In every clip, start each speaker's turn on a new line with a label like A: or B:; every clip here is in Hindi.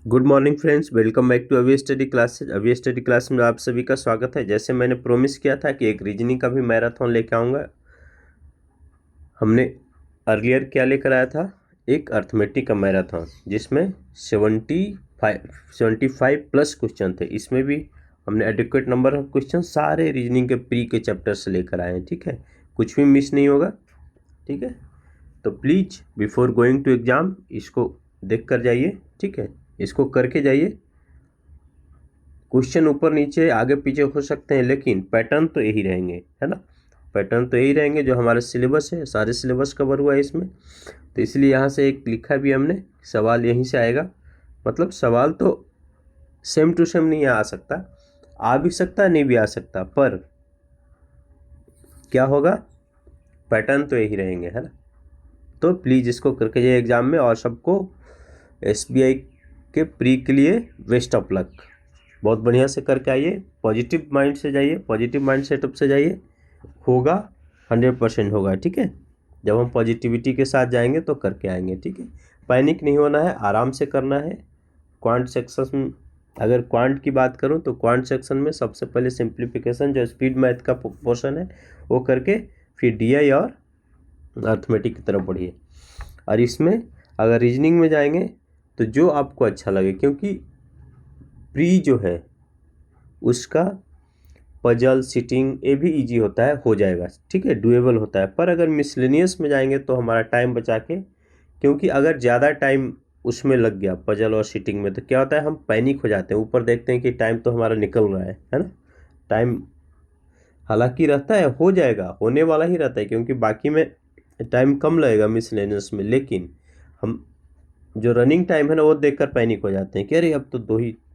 A: Good morning friends, welcome back to Abhi study classes. Abhi study class में आप सभी का स्वागत है। जैसे मैंने प्रोमिस किया था कि एक रीजनिंग का भी मैराथन लेके आऊँगा। हमने अर्लियर क्या लेकर आया था, एक अर्थमेटिक का मैराथन जिसमें 75 प्लस क्वेश्चन थे। इसमें भी हमने एडिक्वेट नंबर ऑफ क्वेश्चन सारे रीजनिंग के प्री के चैप्टर से लेकर आए हैं। ठीक है, कुछ भी मिस नहीं होगा। ठीक है, तो please before going to exam इसको देख कर जाइए। ठीक है, इसको करके जाइए। क्वेश्चन ऊपर नीचे आगे पीछे हो सकते हैं, लेकिन पैटर्न तो यही रहेंगे, है ना। पैटर्न तो यही रहेंगे जो हमारा सिलेबस है, सारे सिलेबस कवर हुआ है इसमें। तो इसलिए यहाँ से एक लिखा भी हमने, सवाल यहीं से आएगा। मतलब सवाल तो सेम टू सेम नहीं आ सकता, आ भी सकता नहीं भी आ सकता, पर क्या होगा, पैटर्न तो यही रहेंगे, है ना। तो प्लीज़ इसको करके जाइए एग्ज़ाम में। और सबको SBI के प्री के लिए बेस्ट ऑफ लक। बहुत बढ़िया से करके आइए, पॉजिटिव माइंड से जाइए, पॉजिटिव माइंड सेटअप से जाइए। होगा, 100% होगा। ठीक है, जब हम पॉजिटिविटी के साथ जाएंगे तो करके आएंगे। ठीक है, पैनिक नहीं होना है, आराम से करना है। क्वांट सेक्शन में अगर क्वांट की बात करूं तो क्वांट सेक्शन में सबसे पहले सिंप्लीफिकेशन जो स्पीड मैथ का पोर्शन है वो करके फिर DI और अर्थमेटिक की तरफ बढ़िए। और इसमें अगर रीजनिंग में जाएंगे तो जो आपको अच्छा लगे, क्योंकि प्री जो है उसका पजल सीटिंग ये भी इजी होता है, हो जाएगा। ठीक है, डुएबल होता है। पर अगर मिसलेनियस में जाएंगे तो हमारा टाइम बचा के, क्योंकि अगर ज़्यादा टाइम उसमें लग गया पजल और सीटिंग में तो क्या होता है, हम पैनिक हो जाते हैं। ऊपर देखते हैं कि टाइम तो हमारा निकल रहा है ना। टाइम हालांकि रहता है, हो जाएगा, होने वाला ही रहता है, क्योंकि बाकी में टाइम कम लगेगा मिसलेनियस में। लेकिन हम जो रनिंग टाइम है ना वो देखकर पैनिक हो जाते हैं कि अरे अब तो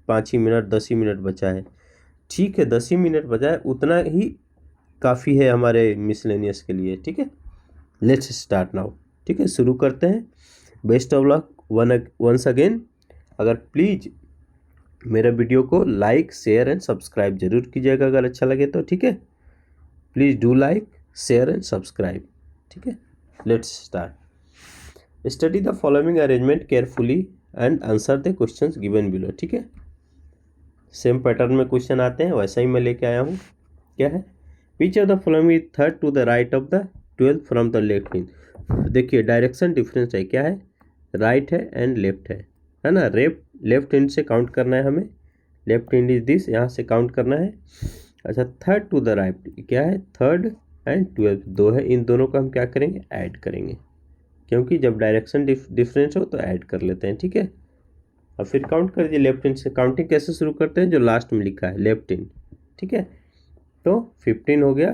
A: 5 ही मिनट 10 ही मिनट बचा है। ठीक है, 10 ही मिनट बचा है, उतना ही काफ़ी है हमारे मिसलेनियस के लिए। ठीक है, लेट्स स्टार्ट नाउ। ठीक है, शुरू करते हैं। Best of luck once again. अगर प्लीज़ मेरा वीडियो को लाइक शेयर एंड सब्सक्राइब जरूर कीजिएगा अगर अच्छा लगे तो। ठीक है, please do like share and subscribe. ठीक है, let's start. Study the following arrangement carefully and answer the questions given below. ठीक है, सेम पैटर्न में क्वेश्चन आते हैं, वैसा ही मैं लेके आया हूँ। क्या है, which of the following is third to the right of the 12th from the left in. देखिए डायरेक्शन डिफरेंस है, क्या है, राइट है एंड लेफ्ट है ना। लेफ्ट हैंड से काउंट करना है हमें, लेफ्ट हैंड इज दिस, यहाँ से काउंट करना है। अच्छा, थर्ड टू द राइट क्या है, थर्ड एंड 12th दो है, इन दोनों को हम क्या करेंगे, ऐड करेंगे, क्योंकि जब डायरेक्शन डिफरेंस हो तो ऐड कर लेते हैं। ठीक है, और फिर काउंट कर दीजिए लेफ्ट हैंड से। काउंटिंग कैसे शुरू करते हैं, जो लास्ट में लिखा है लेफ्ट हैंड। ठीक है, तो 15 हो गया,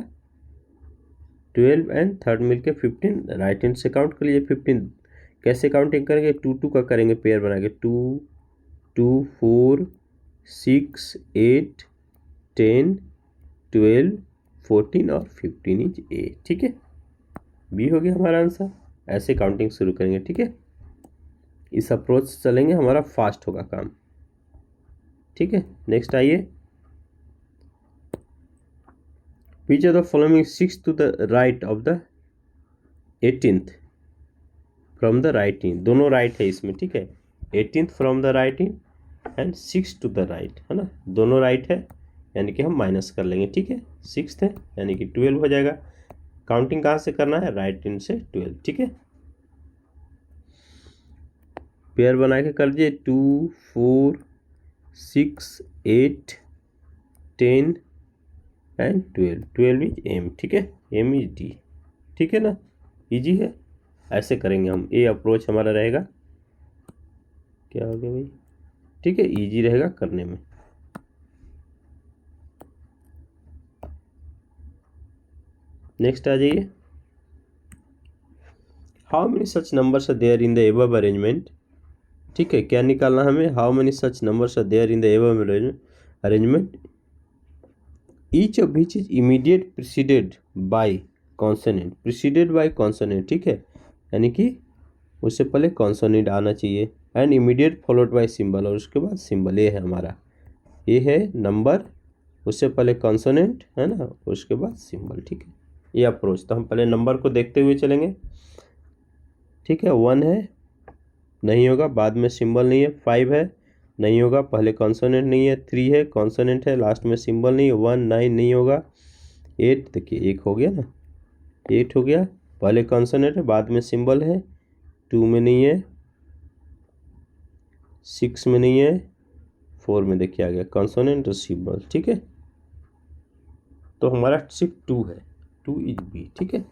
A: 12 एंड थर्ड मिलके 15। राइट हैंड से काउंट कर लीजिए 15। कैसे काउंटिंग करेंगे, 2 2 का करेंगे पेयर बना के, 2 2 4 6 8 10 12 14 और 15 इज ए। ठीक है, बी हो गया हमारा आंसर। ऐसे काउंटिंग शुरू करेंगे। ठीक है, इस अप्रोच से चलेंगे, हमारा फास्ट होगा काम। ठीक है, नेक्स्ट आइए। Which of the following 6 to the right of the 18th from the right in. दोनों राइट है इसमें। ठीक है, 18th from the right in and 6 to the right, है ना, दोनों राइट है, यानी कि हम माइनस कर लेंगे। ठीक है, 6th है यानी कि 12 हो जाएगा। काउंटिंग कहाँ से करना है, राइट इन से 12। ठीक है, पेयर बना के कर दीजिए, 2 4 6 8 10 एंड 12। 12 is M. ठीक है, एम इज डी। ठीक है ना, इजी है। ऐसे करेंगे हम, ये अप्रोच हमारा रहेगा। क्या हो गया भाई, ठीक है, इजी रहेगा करने में। नेक्स्ट आ जाइए। How many such numbers are there in the above arrangement. ठीक है, क्या निकालना हमें, how many such numbers are there in the above arrangement, each of which is immediate preceded by consonant. Preceded by consonant, ठीक है, यानी कि उससे पहले कॉन्सोनेंट आना चाहिए, and immediate followed by symbol, और उसके बाद सिंबल। ये है हमारा, ये है नंबर, उससे पहले कॉन्सोनेंट, है ना, उसके बाद सिंबल। ठीक है, ये अप्रोच। तो हम पहले नंबर को देखते हुए चलेंगे। ठीक है, 1 है, नहीं होगा, बाद में सिंबल नहीं है। 5 है, नहीं होगा, पहले कॉन्सोनेंट नहीं है, 3 है कॉन्सोनेंट है, लास्ट में सिंबल नहीं है, 1 9 नहीं होगा, 8 देखिए 1 हो गया ना, 8 हो गया, पहले कॉन्सोनेंट है बाद में सिंबल है, 2 में नहीं है, 6 में नहीं है, 4 में देखिए आ गया कॉन्सोनेंट और सिंबल। ठीक है, तो हमारा सिर्फ 2 है, 2 इज बी। ठीक है,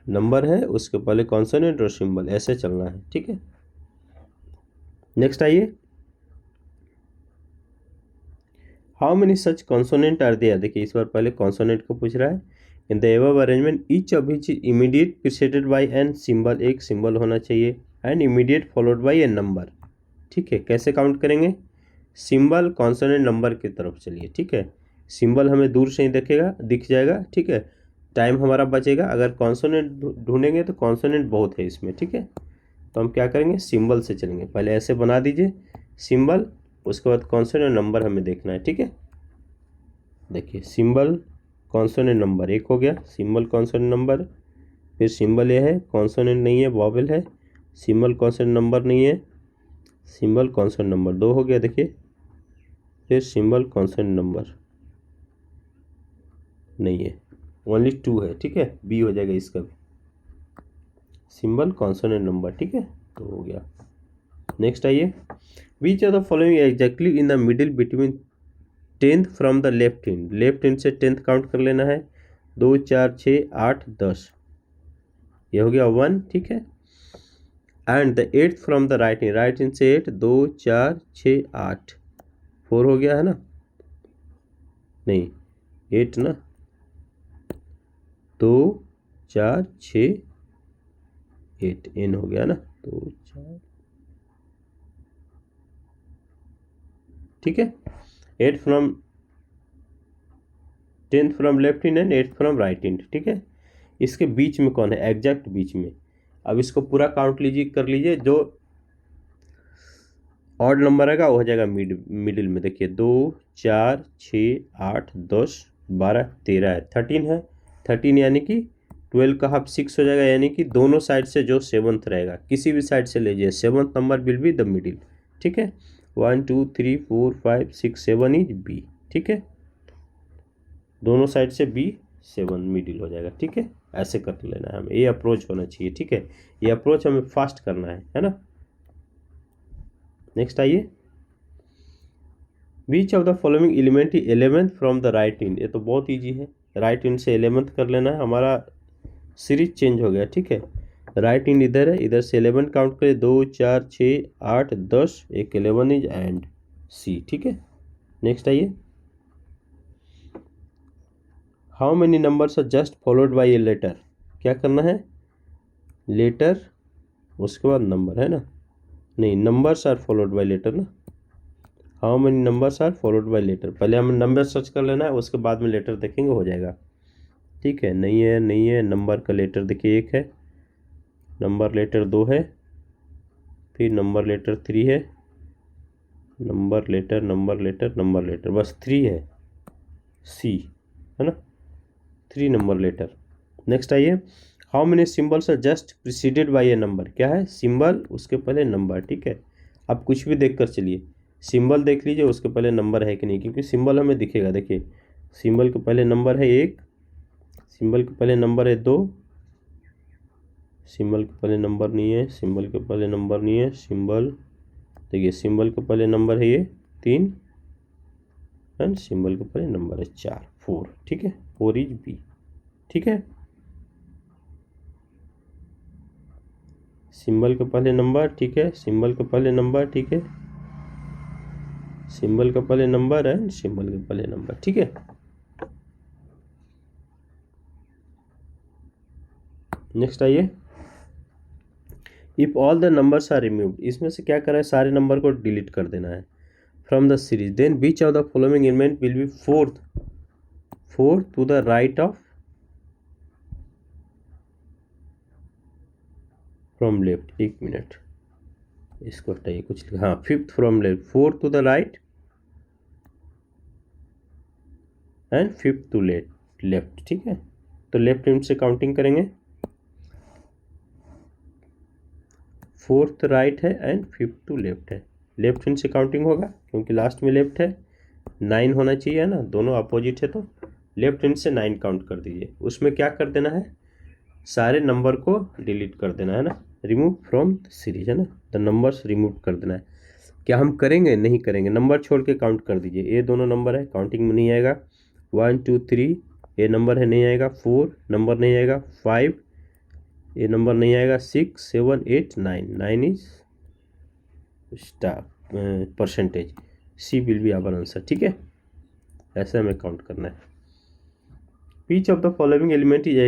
A: नंबर है उसके पहले कॉन्सोनेंट और सिंबल, ऐसे चलना है। ठीक है, नेक्स्ट आइए, how many such consonant are there. देखिए इस बार पहले कॉन्सोनेंट को पूछ रहा है। In the above arrangement each of which is immediate preceded by an symbol, एक सिंबल होना चाहिए, and immediate followed by an number. ठीक है, कैसे काउंट करेंगे, सिंबल कॉन्सोनेंट नंबर की तरफ चलिए। ठीक है, सिंबल हमें दूर से ही दिख जाएगा। ठीक है, टाइम हमारा बचेगा। अगर कॉन्सोनेंट ढूंढेंगे तो कॉन्सोनेंट बहुत है इसमें। ठीक है, तो हम क्या करेंगे, सिंबल से चलेंगे। पहले ऐसे बना दीजिए सिंबल, उसके बाद कॉन्सोनेंट नंबर हमें देखना है। ठीक है, देखिए सिंबल कॉन्सोनेंट नंबर 1 हो गया, सिंबल कॉन्सोनेंट नंबर, फिर सिंबल ये है, कॉन्सोनेंट नहीं है वॉवेल है, सिंबल कॉन्सोनेंट नंबर नहीं है, सिंबल कॉन्सोनेंट नंबर 2 हो गया देखिए, फिर सिंबल कॉन्सोनेंट नंबर नहीं है, ओनली 2 है। ठीक है, बी हो जाएगा इसका भी, सिंबल कॉन्सोनेंट नंबर। ठीक है, तो हो गया। नेक्स्ट आइए, which are the following exactly in the middle between 10th from the left hand, left hand से 10th काउंट कर लेना है, 2 4 6 8 10, ये हो गया 1। ठीक है, and the 8th from the right hand, right hand से 8, 2 4 6 8, 4 हो गया है ना, नहीं 8 ना, 2 4 6 8 एन हो गया ना, 2 4। ठीक है, 8 from 10th from left hand and 8th from right hand. ठीक है, इसके बीच में कौन है, एग्जैक्ट बीच में। अब इसको पूरा काउंट लीजिए, कर लीजिए, जो ऑड नंबर आएगा वो हो जाएगा मिडिल में। देखिए 2 4 6 8 10 12 13 है, 13 है, 13 यानी कि 12 का हाफ 6 हो जाएगा, यानी कि दोनों साइड से जो 7th रहेगा, किसी भी साइड से लीजिए, 7th number will be the middle. ठीक है, 1 2 3 4 5 6 7 इज बी। ठीक है, दोनों साइड से बी 7 मिडिल हो जाएगा। ठीक है, ऐसे कर लेना है हमें, ये अप्रोच होना चाहिए। ठीक है, ये अप्रोच हमें फास्ट करना है ना। नेक्स्ट आइए, which of the following element is 11th from the right hand, ये तो बहुत ईजी है, राइट हैंड से 11th कर लेना है, हमारा सीरीज चेंज हो गया। ठीक है, राइट हैंड इधर है, इधर से 11 काउंट करें, 2 4 6 8 10, एक 11 इज एंड सी। ठीक है, नेक्स्ट आइए, how many numbers are just followed by a letter, क्या करना है, लेटर उसके बाद नंबर है ना, नहीं numbers are followed by letter ना, how many numbers are followed by letter, पहले हमें नंबर सर्च कर लेना है, उसके बाद में लेटर देखेंगे, हो जाएगा। ठीक है, नहीं है नहीं है, नंबर का लेटर देखिए 1 है, नंबर लेटर 2 है, फिर नंबर लेटर 3 है, number letter number letter number letter, बस 3 है, सी है ना, 3 नंबर लेटर। नेक्स्ट आइए, how many symbols are just preceded by a number, क्या है, सिंबल उसके पहले नंबर। ठीक है, आप कुछ भी देख कर चलिए, सिंबल देख लीजिए उसके पहले नंबर है कि नहीं, क्योंकि सिंबल हमें दिखेगा। देखिए सिंबल के पहले नंबर है 1, सिंबल के पहले नंबर है 2, सिंबल के पहले नंबर नहीं है, सिंबल के पहले नंबर नहीं है, सिंबल देखिए सिंबल के पहले नंबर है ये 3, एंड सिंबल के पहले नंबर है 4 4। ठीक है, 4 इज बी। ठीक है, सिंबल के पहले नंबर, ठीक है, सिंबल के पहले नंबर, ठीक है, सिंबल के पहले नंबर एंड सिंबल के पहले नंबर। ठीक है, नेक्स्ट आइए, if all the numbers are removed, इसमें से क्या करा है, सारे नंबर को डिलीट कर देना है from the series, then which of the following element will be fourth to the right of from left, 1 minute इसको हटाइए, कुछ हाँ, 5th from left, 4th to the right and 5th to left. ठीक है, तो लेफ्ट हैंड से काउंटिंग करेंगे, 4th राइट है एंड 5th टू लेफ्ट है, लेफ्ट हैंड से काउंटिंग होगा क्योंकि लास्ट में लेफ्ट है, 9 होना चाहिए है ना, दोनों अपोजिट है तो लेफ्ट हैंड से 9 काउंट कर दीजिए। उसमें क्या कर देना है, सारे नंबर को डिलीट कर देना है ना, रिमूव फ्रॉम सीरीज है ना, द नंबर्स रिमूव कर देना है। क्या हम करेंगे? नहीं करेंगे, नंबर छोड़ के काउंट कर दीजिए। ये दोनों नंबर है, काउंटिंग में नहीं आएगा। 1 2 3 ये नंबर है, नहीं आएगा। 4 नंबर नहीं आएगा। 5 ये नंबर नहीं आएगा। 6 7 8 9 9 is star percentage, C will be our answer. ठीक है, ऐसे हमें काउंट करना है। Each of the following element is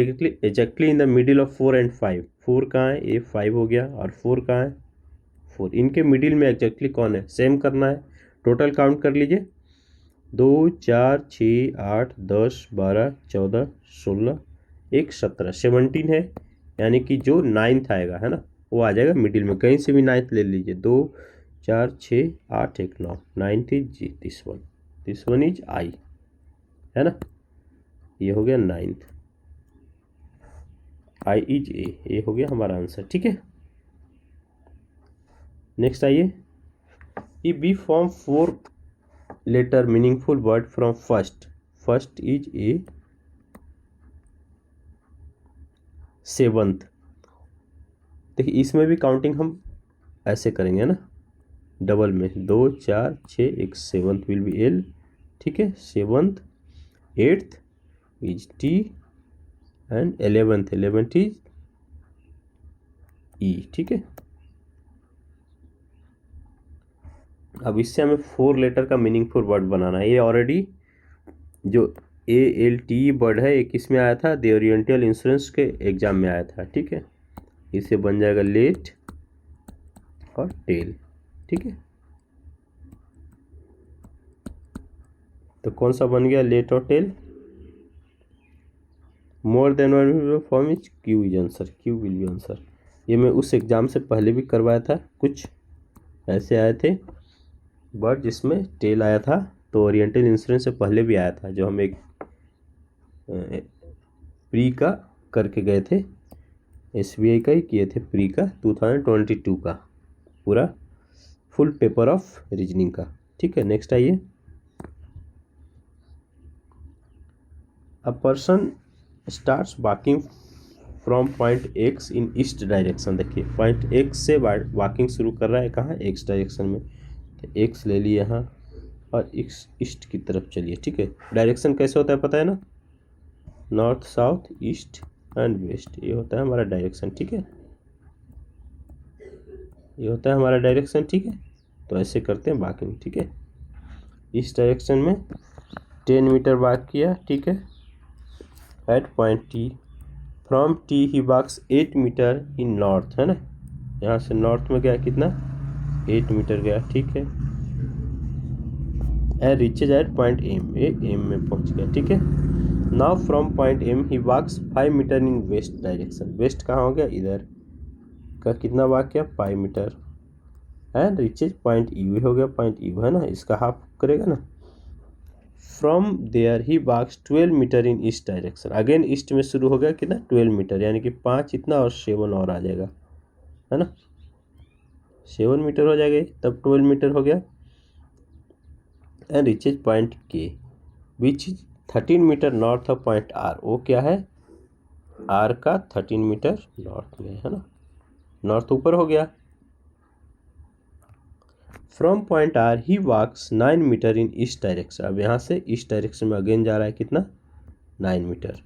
A: exactly in the middle of 4 and 5। 4 कहाँ है? ये 5 हो गया, और 4 कहाँ है? 4। इनके मिडिल में एग्जैक्टली कौन है? सेम करना है। टोटल काउंट कर लीजिए, 2 4 6 8 10 12 14 16 1 17 17 है, यानी कि जो 9th आएगा है ना वो आ जाएगा मिडिल में। कहीं से भी 9th ले लीजिए, 2 4 6 8 1 9, 9th is G, this one is I है ना, ये हो गया 9th, आई इज ए, ये हो गया हमारा आंसर। ठीक है, नेक्स्ट आइए, if we form 4 letter meaningful word from first is a 7th। देखिए इसमें भी काउंटिंग हम ऐसे करेंगे ना, डबल में, 2 4 6 1 7th विल बी एल। ठीक है, 7th 8th is T and 11th is E. ठीक है, अब इससे हमें 4 लेटर का मीनिंगफुल वर्ड बनाना है। ये ऑलरेडी जो ALT वर्ड है, एक इसमें आया था, द ओरिएंटल इंश्योरेंस के एग्जाम में आया था। ठीक है, इसे बन जाएगा लेट और टेल। ठीक है, तो कौन सा बन गया? लेट और tell. More than one form is Q is answer, Q will be answer. ये मैं उस एग्जाम से पहले भी करवाया था, कुछ ऐसे आए थे वर्ड जिसमें टेल आया था, तो ओरिएंटल इंश्योरेंस से पहले भी आया था, जो हम एक प्री का करके गए थे, SBI का ही किए थे, प्री का 2022 का पूरा फुल पेपर ऑफ रीजनिंग का। ठीक है, नेक्स्ट आइए, a person starts walking from point X in east direction. देखिए पॉइंट X से वॉकिंग शुरू कर रहा है, कहाँ? X डायरेक्शन में, तो X ले लिए यहाँ और X ईस्ट की तरफ चलिए। ठीक है, डायरेक्शन कैसे होता है पता है ना, north south east and west, ये होता है हमारा डायरेक्शन। ठीक है, ये होता है हमारा डायरेक्शन। ठीक है, तो ऐसे करते हैं वॉकिंग। ठीक है, इस डायरेक्शन में 10 मीटर वॉक किया। ठीक है, at point T, from T he walks 8 meter in north, है ना, यहाँ से नॉर्थ में गया कितना? 8 मीटर गया। ठीक है, and reaches at point M, ये M में पहुँच गया। ठीक है, now from point M he walks 5 meter in west direction. West कहाँ हो गया? इधर का कितना वॉक किया? 5 meter, and reaches point U हो गया, पॉइंट U है ना, इसका हाफ करेगा ना। From there he walks 12 meter in east direction. Again east में शुरू हो गया कितना? 12 मीटर, यानी कि 5 इतना और 7 और आ जाएगा, है ना, 7 मीटर हो जाएगा, तब 12 मीटर हो गया। And reaches point K which is 13 meter north of point R। वो क्या है? R का 13 मीटर नॉर्थ में, है ना, नॉर्थ ऊपर हो गया। From point R he walks 9 meter in east direction. अब यहाँ से ईस्ट डायरेक्शन में अगेन जा रहा है कितना? 9 meter,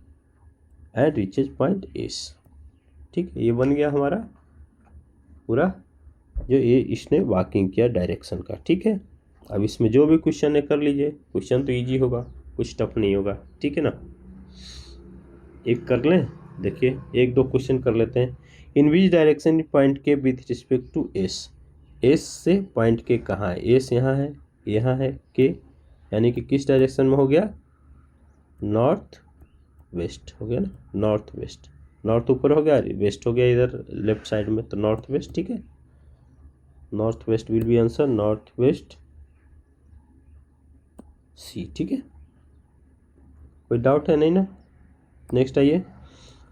A: and reaches point S। ठीक है, ये बन गया हमारा पूरा जो ये इसने वॉकिंग किया डायरेक्शन का। ठीक है, अब इसमें जो भी क्वेश्चन है कर लीजिए, क्वेश्चन तो इजी होगा, कुछ टफ नहीं होगा। ठीक है ना, एक कर लें, देखिए 1-2 क्वेश्चन कर लेते हैं। In which direction point K with respect to S। S से पॉइंट के कहाँ है? S यहाँ है के, यानी कि किस डायरेक्शन में हो गया? नॉर्थ वेस्ट हो गया ना, नॉर्थ वेस्ट, नॉर्थ ऊपर हो गया, वेस्ट हो गया इधर लेफ्ट साइड में, तो नॉर्थ वेस्ट। ठीक है, north west will be answer, north west C। ठीक है, कोई डाउट है नहीं ना? नेक्स्ट आइए,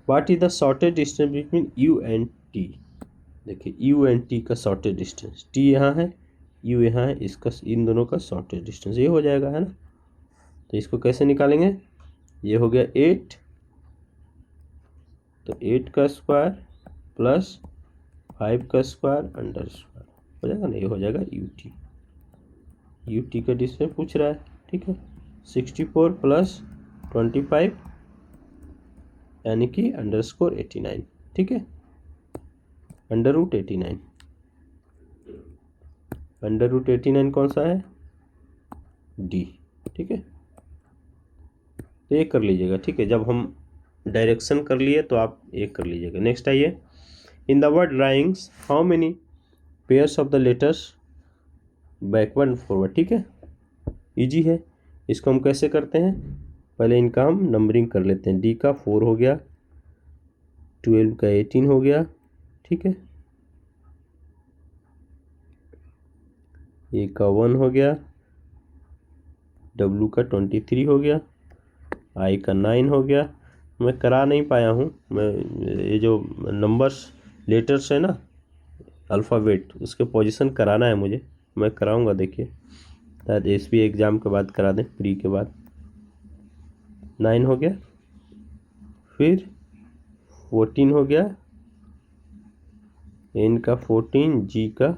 A: what is the shortest distance between U and T। देखिए U एंड T का शॉर्टेस्ट डिस्टेंस, T यहाँ है, यू यहाँ है, इसका इन दोनों का शॉर्टेस्ट डिस्टेंस ये हो जाएगा, है ना। तो इसको कैसे निकालेंगे, ये हो गया 8, तो 8 का स्क्वायर प्लस 5 का स्क्वायर अंडर स्क्वायर हो जाएगा ना, ये हो जाएगा यूटी का डिस्टेंस पूछ रहा है, ठीक है। 64 प्लस 25 यानी कि अंडरस्कोर 89, ठीक है, अंडर रूट 89। अंडर रूट 89 कौन सा है, डी, ठीक है। तो ये कर लीजिएगा, ठीक है। जब हम डायरेक्शन कर लिए तो आप एक कर लीजिएगा। नेक्स्ट आइए, in the word drawings how many pairs of the letters backward and forward, ठीक है, इजी है। इसको हम कैसे करते हैं, पहले इनका हम नंबरिंग कर लेते हैं। डी का 4 हो गया, 12 का 18 हो गया, ठीक है, ए का 1 हो गया, डब्लू का 23 हो गया, आई का 9 हो गया। मैं करा नहीं पाया हूँ, मैं ये जो नंबर्स लेटर्स है ना अल्फ़ाबेट, उसके पोजीशन कराना है मुझे, मैं कराऊंगा, देखिए शायद एसबी एग्ज़ाम के बाद करा दें, प्री के बाद। 9 हो गया, फिर 14 हो गया, एन का 14, जी का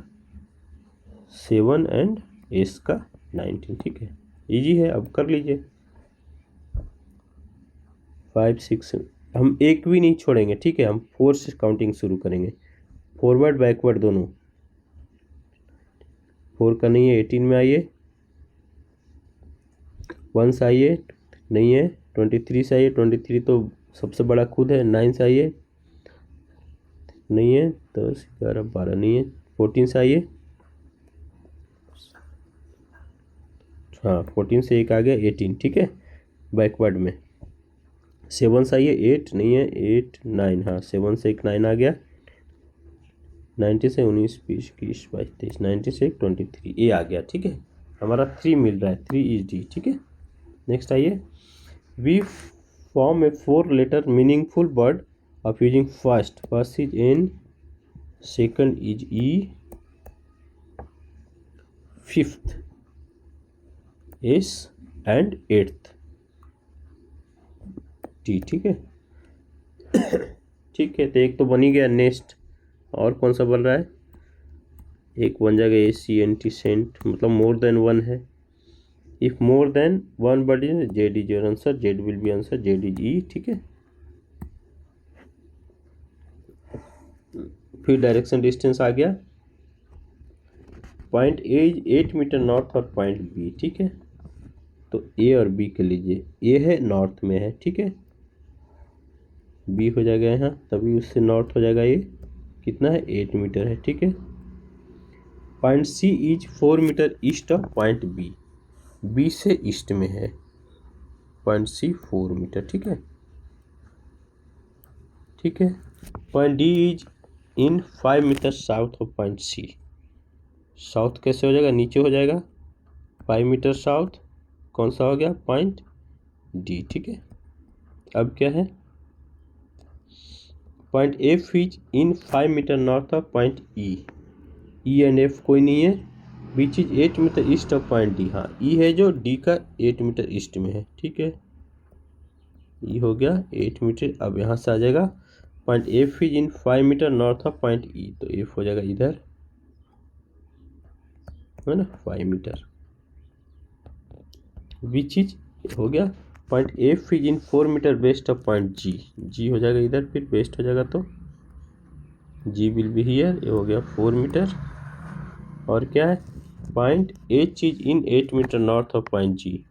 A: 7 एंड एस का 19, ठीक है, इजी है, अब कर लीजिए। 5 6 हम एक भी नहीं छोड़ेंगे, ठीक है, हम 4 से काउंटिंग शुरू करेंगे, फॉरवर्ड बैकवर्ड दोनों। 4 का नहीं है, 18 में आइए, 1 से आइए, नहीं है, 23 से आइए, 23 तो सबसे बड़ा खुद है, 9 से आइए, नहीं है, 10 11 12 नहीं है, 14 से आइए, हाँ 14 से एक आ गया 18, ठीक है, बैकवर्ड में। 7 से आइए, 8 नहीं है, 8 9, हाँ 7 से एक 9 आ गया, 90 से 19 20 21 22 23, 90 से एक 23 ये आ गया, ठीक है, हमारा 3 मिल रहा है, 3 इज डी, ठीक है। नेक्स्ट आइए, we form a 4 letter meaningful word of using first is N, second is E, fifth S and eighth T, ठीक है। ठीक है, तो एक तो बन ही गया। नेक्स्ट और कौन सा बन रहा है, एक बन जाएगा A C N T, cent, मतलब मोर देन वन है। If more than one word is Z is your answer, Z will be answer, Z is E, ठीक है। फिर डायरेक्शन डिस्टेंस आ गया, point A is 8 metre north और पॉइंट बी, ठीक है, तो ए और बी के लीजिए, ए है नॉर्थ में है, ठीक है, बी हो जाएगा यहाँ, तभी उससे नॉर्थ हो जाएगा, ये कितना है 8 मीटर है, ठीक है। Point C is 4 meter east of point B, B से ईस्ट में है पॉइंट सी 4 मीटर, ठीक है, ठीक है। Point D is in 5 meter south of point C, south कैसे हो जाएगा, नीचे हो जाएगा, 5 मीटर साउथ कौन सा हो गया, पॉइंट डी, ठीक है। अब क्या है, point F is in 5 metre north of point E, E and F कोई नहीं है, beach is 8 metre east of point D, हाँ ई है जो डी का 8 मीटर ईस्ट में है, ठीक है, ई हो गया 8 मीटर। अब यहाँ से आ जाएगा point F is in 5 metre north of point E, तो एफ हो जाएगा इधर, है ना, 5 मीटर। बीच इज हो गया point F is in 4 metre west of point G, G हो जाएगा इधर, फिर वेस्ट हो जाएगा, तो जी विल बी हियर, ये हो गया 4 मीटर। और क्या है, point H is in 8 metre north of point G,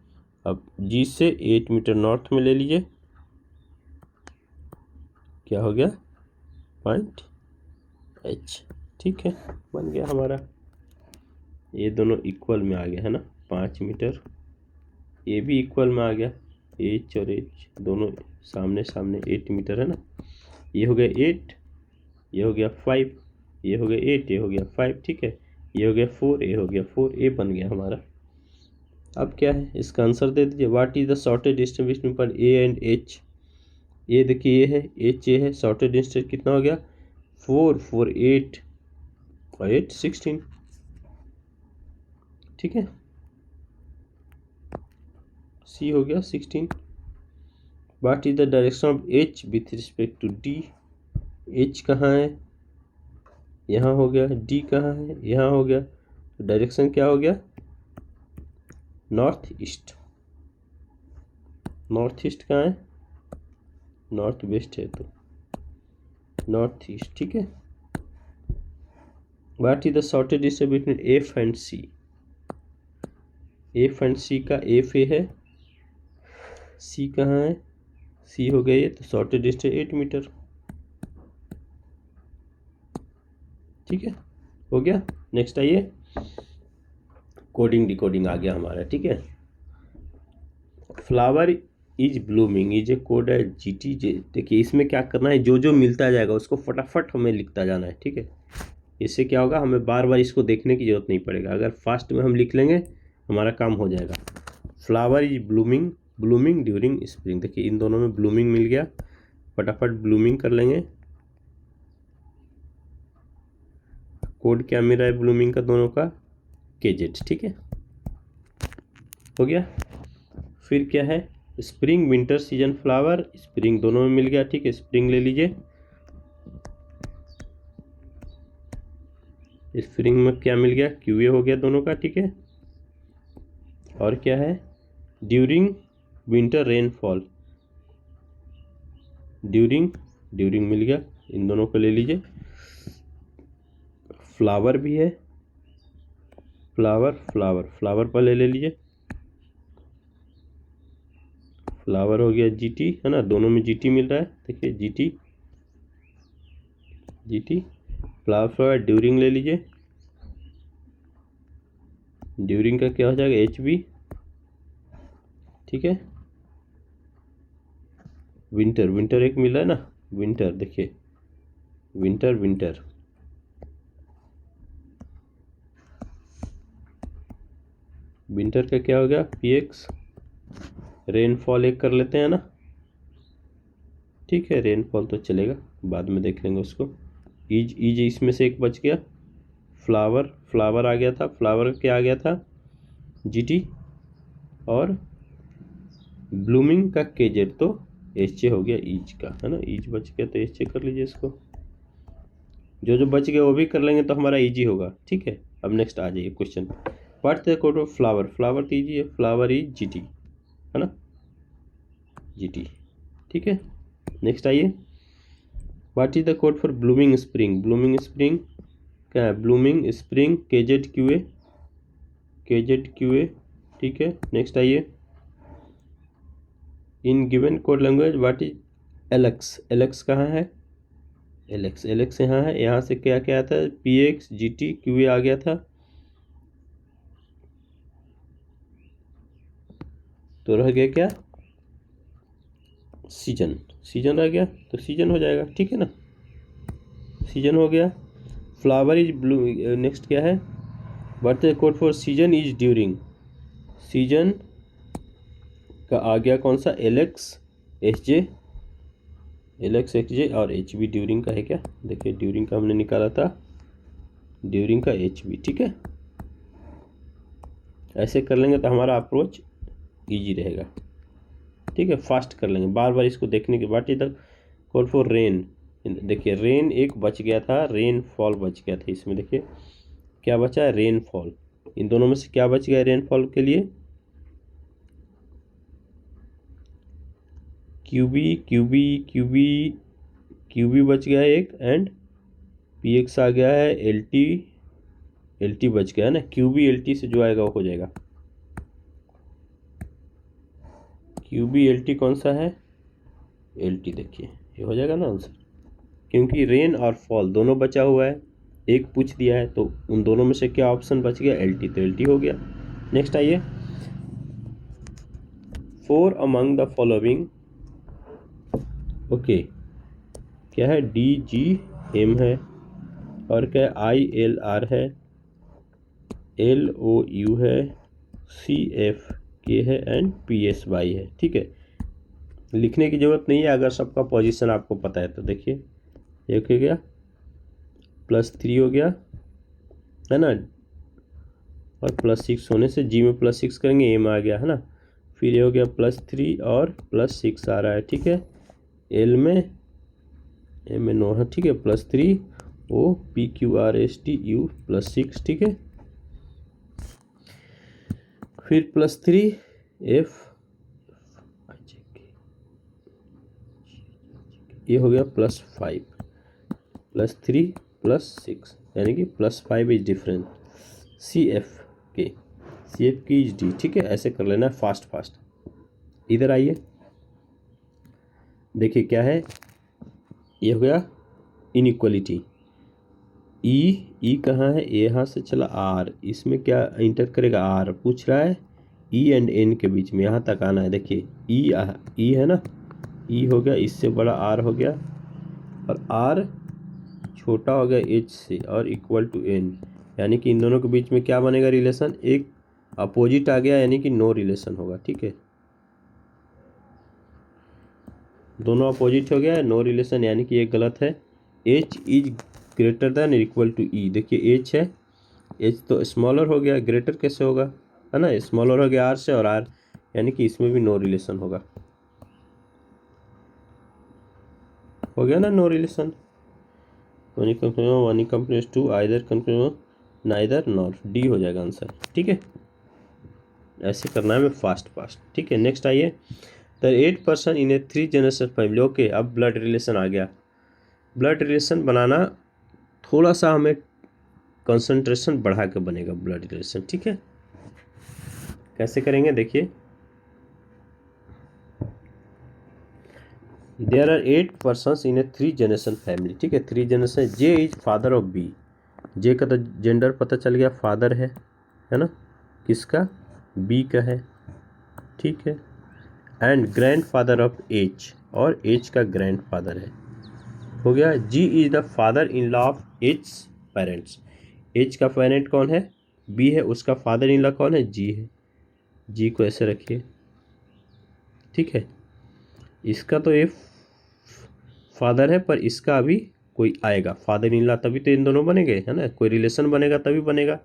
A: अब जी से 8 मीटर नॉर्थ में ले लीजिए, क्या हो गया पॉइंट एच, ठीक है, बन गया हमारा। ये दोनों इक्वल में आ गया है ना, 5 मीटर, ये भी इक्वल में आ गया, एच और एच दोनों सामने सामने 8 मीटर है ना, ये हो गया 8, ये हो गया 5, ये हो गया 8, ये हो गया 5, ठीक है, ये हो गया 4, ये हो गया 4, ये बन गया हमारा। अब क्या है, इसका आंसर दे दीजिए, what is the shortest distance between point A and H, ये देखिए ये है एच, ये है, शॉर्टेस्ट डिस्टेंस कितना हो गया 4 4 8 और 8 16, ठीक है, सी हो गया 16। What is the direction of H with respect to D. H कहाँ है, यहाँ हो गया, डी कहाँ है, यहाँ हो गया, तो डायरेक्शन क्या हो गया, नॉर्थ ईस्ट। नॉर्थ ईस्ट कहाँ है, नॉर्थ वेस्ट है तो नॉर्थ ईस्ट, ठीक है। What is the shortest distance between F and C. F and C का एफ ए है, सी कहाँ है, सी हो गया ये, तो शॉर्टेस्ट डिस्टेंस 8 मीटर, ठीक है, हो गया। नेक्स्ट आइए, कोडिंग डिकोडिंग आ गया हमारा, ठीक है। Flower is blooming is a code है GT। देखिए इसमें क्या करना है, जो जो मिलता जाएगा उसको फटाफट हमें लिखता जाना है, ठीक है। इससे क्या होगा, हमें बार बार इसको देखने की जरूरत नहीं पड़ेगा, अगर फास्ट में हम लिख लेंगे हमारा काम हो जाएगा। Flower is blooming, blooming during spring. देखिए इन दोनों में ब्लूमिंग मिल गया, फटाफट ब्लूमिंग कर लेंगे। कोड क्या मिल रहा है ब्लूमिंग का दोनों का, KZ, ठीक है, हो गया। फिर क्या है, spring winter season flower, spring दोनों में मिल गया, ठीक है, स्प्रिंग ले लीजिए। स्प्रिंग में क्या मिल गया, QA हो गया दोनों का, ठीक है। और क्या है, ड्यूरिंग विंटर रेनफॉल, ड्यूरिंग मिल गया, इन दोनों को ले लीजिए। फ्लावर भी है, फ्लावर पर ले लीजिए, फ्लावर हो गया GT, है ना, दोनों में GT मिल रहा है, देखिए GT। फ्लावर ड्यूरिंग ले लीजिए, ड्यूरिंग का क्या हो जाएगा, HB, ठीक है। विंटर एक मिला है ना, विंटर, देखिए विंटर का क्या हो गया, PX। रेनफॉल एक कर लेते हैं ना, ठीक है, रेनफॉल तो चलेगा, बाद में देख लेंगे उसको। ईज इसमें से एक बच गया, फ्लावर आ गया था, फ्लावर क्या आ गया था, GT। और ब्लूमिंग का KZ तो HJ हो गया, ईज का, है ना, ईज बच गया तो HJ कर लीजिए इसको। जो जो बच गया वो भी कर लेंगे तो हमारा इजी होगा, ठीक है। अब नेक्स्ट आ जाइए question, what is the code of flower. Flower तो ईजी है, फ्लावर इज GT, है ना, GT, ठीक है। नेक्स्ट आइए, what is the code for blooming spring. Blooming spring क्या है, ब्लूमिंग स्प्रिंग KZ QA, ठीक है। नेक्स्ट आइए, in given code language what is LX कहाँ है, LX यहाँ है, यहाँ से क्या क्या आता है, PX GT QA आ गया था, तो रह गया क्या, सीजन रह गया, तो सीजन हो जाएगा, ठीक है ना, सीजन हो गया। फ्लावर इज ब्लू, नेक्स्ट क्या है, what is code for season is during. Season का आ गया कौन सा, LX XJ और HB ड्यूरिंग का है क्या, देखिए ड्यूरिंग का हमने निकाला था, ड्यूरिंग का HB, ठीक है। ऐसे कर लेंगे तो हमारा अप्रोच इजी रहेगा, ठीक है, फास्ट कर लेंगे, बार बार इसको देखने के बाद। इधर कोड फॉर रेन, देखिए रेन एक बच गया था, रेनफॉल बच गया था, इसमें देखिए क्या बचा है, रेनफॉल। इन दोनों में से क्या बच गया रेनफॉल के लिए, QB बच गया है एक, एंड PX आ गया है, LT बच गया है ना, QB LT से जो आएगा वो हो जाएगा। QB LT कौन सा है, LT, देखिए ये हो जाएगा ना आंसर, क्योंकि रेन और फॉल दोनों बचा हुआ है, एक पूछ दिया है, तो उन दोनों में से क्या ऑप्शन बच गया, LT, तो LT हो गया। नेक्स्ट आइए, four among the following, okay, क्या है, DGM है, और क्या है, ILR है, LOU है, CFK है, एंड PSY है, ठीक है। लिखने की जरूरत नहीं है अगर सबका पोजीशन आपको पता है तो। देखिए एक हो गया, +3 हो गया, है ना, और +6 होने से जी में +6 करेंगे, ए में आ गया है ना। फिर ये हो गया +3 और +6 आ रहा है, ठीक है। एल में, ए में 9 है, ठीक है। +3 ओ PQRSTU +6, ठीक है। फिर +3 F, ये हो गया +5, +3 +6 यानी कि +5 इज डिफरेंट। CF की इज D, ठीक है। ऐसे कर लेना फास्ट फास्ट। इधर आइए, देखिए क्या है, ये हो गया इनइक्वलिटी। ई कहाँ है, ए यहाँ से चला R, इसमें क्या इंटर करेगा, R पूछ रहा है E एंड N के बीच में, यहाँ तक आना है। देखिए ई है ना, ई हो गया, इससे बड़ा R हो गया, और R छोटा हो गया H से और इक्वल टू N, यानी कि इन दोनों के बीच में क्या बनेगा रिलेशन, एक अपोजिट आ गया, यानी कि नो रिलेशन होगा, ठीक है। दोनों अपोजिट हो गया, नो रिलेशन, यानी कि ये गलत है। H is greater than equal to E, देखिए H है, H तो स्मॉलर हो गया, ग्रेटर कैसे होगा, है ना, स्मॉलर हो गया R से, और R यानी कि इसमें भी नो रिलेशन होगा, हो गया ना no relation. One compares to either compare neither nor, D हो जाएगा आंसर, ठीक है। ऐसे करना है हमें फास्ट फास्ट, ठीक है। नेक्स्ट आइए, the 8 person in a 3 generation family. Okay, अब ब्लड रिलेशन आ गया। ब्लड रिलेशन बनाना थोड़ा सा हमें कंसंट्रेशन बढ़ा के बनेगा ब्लड रिलेशन, ठीक है। कैसे करेंगे देखिए, there are 8 persons in a 3 generation family, ठीक है। 3 generation, J is father of B, J का तो जेंडर पता चल गया, फादर है ना, किसका, बी का है, ठीक है। And grandfather of H, और एच का ग्रैंड फादर है, हो गया। G is the father in law of H parents, H का पेरेंट कौन है, बी है, उसका फादर इन लॉ कौन है, जी है। जी को ऐसे रखिए, ठीक है। इसका तो ये फादर है, पर इसका अभी कोई आएगा फादर इन लॉ, तभी तो इन दोनों बनेंगे, है ना, कोई रिलेशन बनेगा तभी बनेगा,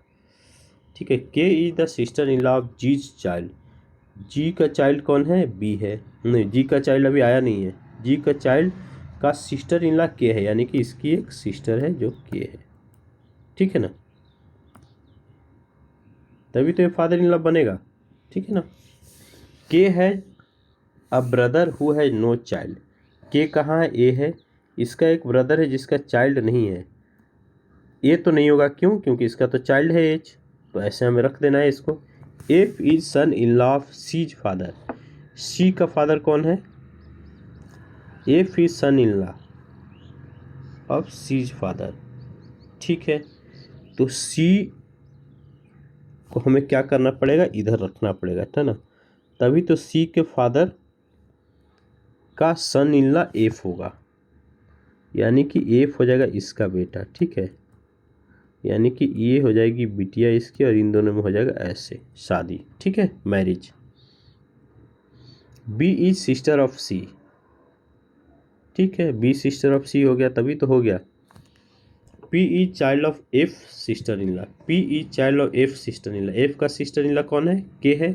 A: ठीक है। K is the sister in law of G's child, G का चाइल्ड कौन है, बी है, नहीं जी का चाइल्ड अभी आया नहीं है, जी का चाइल्ड का सिस्टर इन लॉ के है, यानी कि इसकी एक सिस्टर है जो के है, ठीक है ना, तभी तो ये फादर इन लॉ बनेगा, ठीक है ना। के है a brother who has no child, K कहाँ है, ए है, इसका एक ब्रदर है जिसका चाइल्ड नहीं है, ए तो नहीं होगा, क्यों, क्योंकि इसका तो चाइल्ड है एच, तो ऐसे हमें रख देना है इसको। F is son in law of C's father, C का फादर कौन है, F is son in law of C's father, ठीक है। तो सी को हमें क्या करना पड़ेगा, इधर रखना पड़ेगा, है ना, तभी तो सी के फादर का सन इन लॉ एफ होगा, यानी कि एफ हो जाएगा इसका बेटा, ठीक है। यानी कि ये हो जाएगी बिटिया इसकी, और इन दोनों में हो जाएगा ऐसे शादी, ठीक है, marriage. B is sister of C, ठीक है, बी सिस्टर ऑफ सी हो गया, तभी तो हो गया। P is child of F sister in law, P is child of F sister in law, F का सिस्टर इन लॉ कौन है, के है,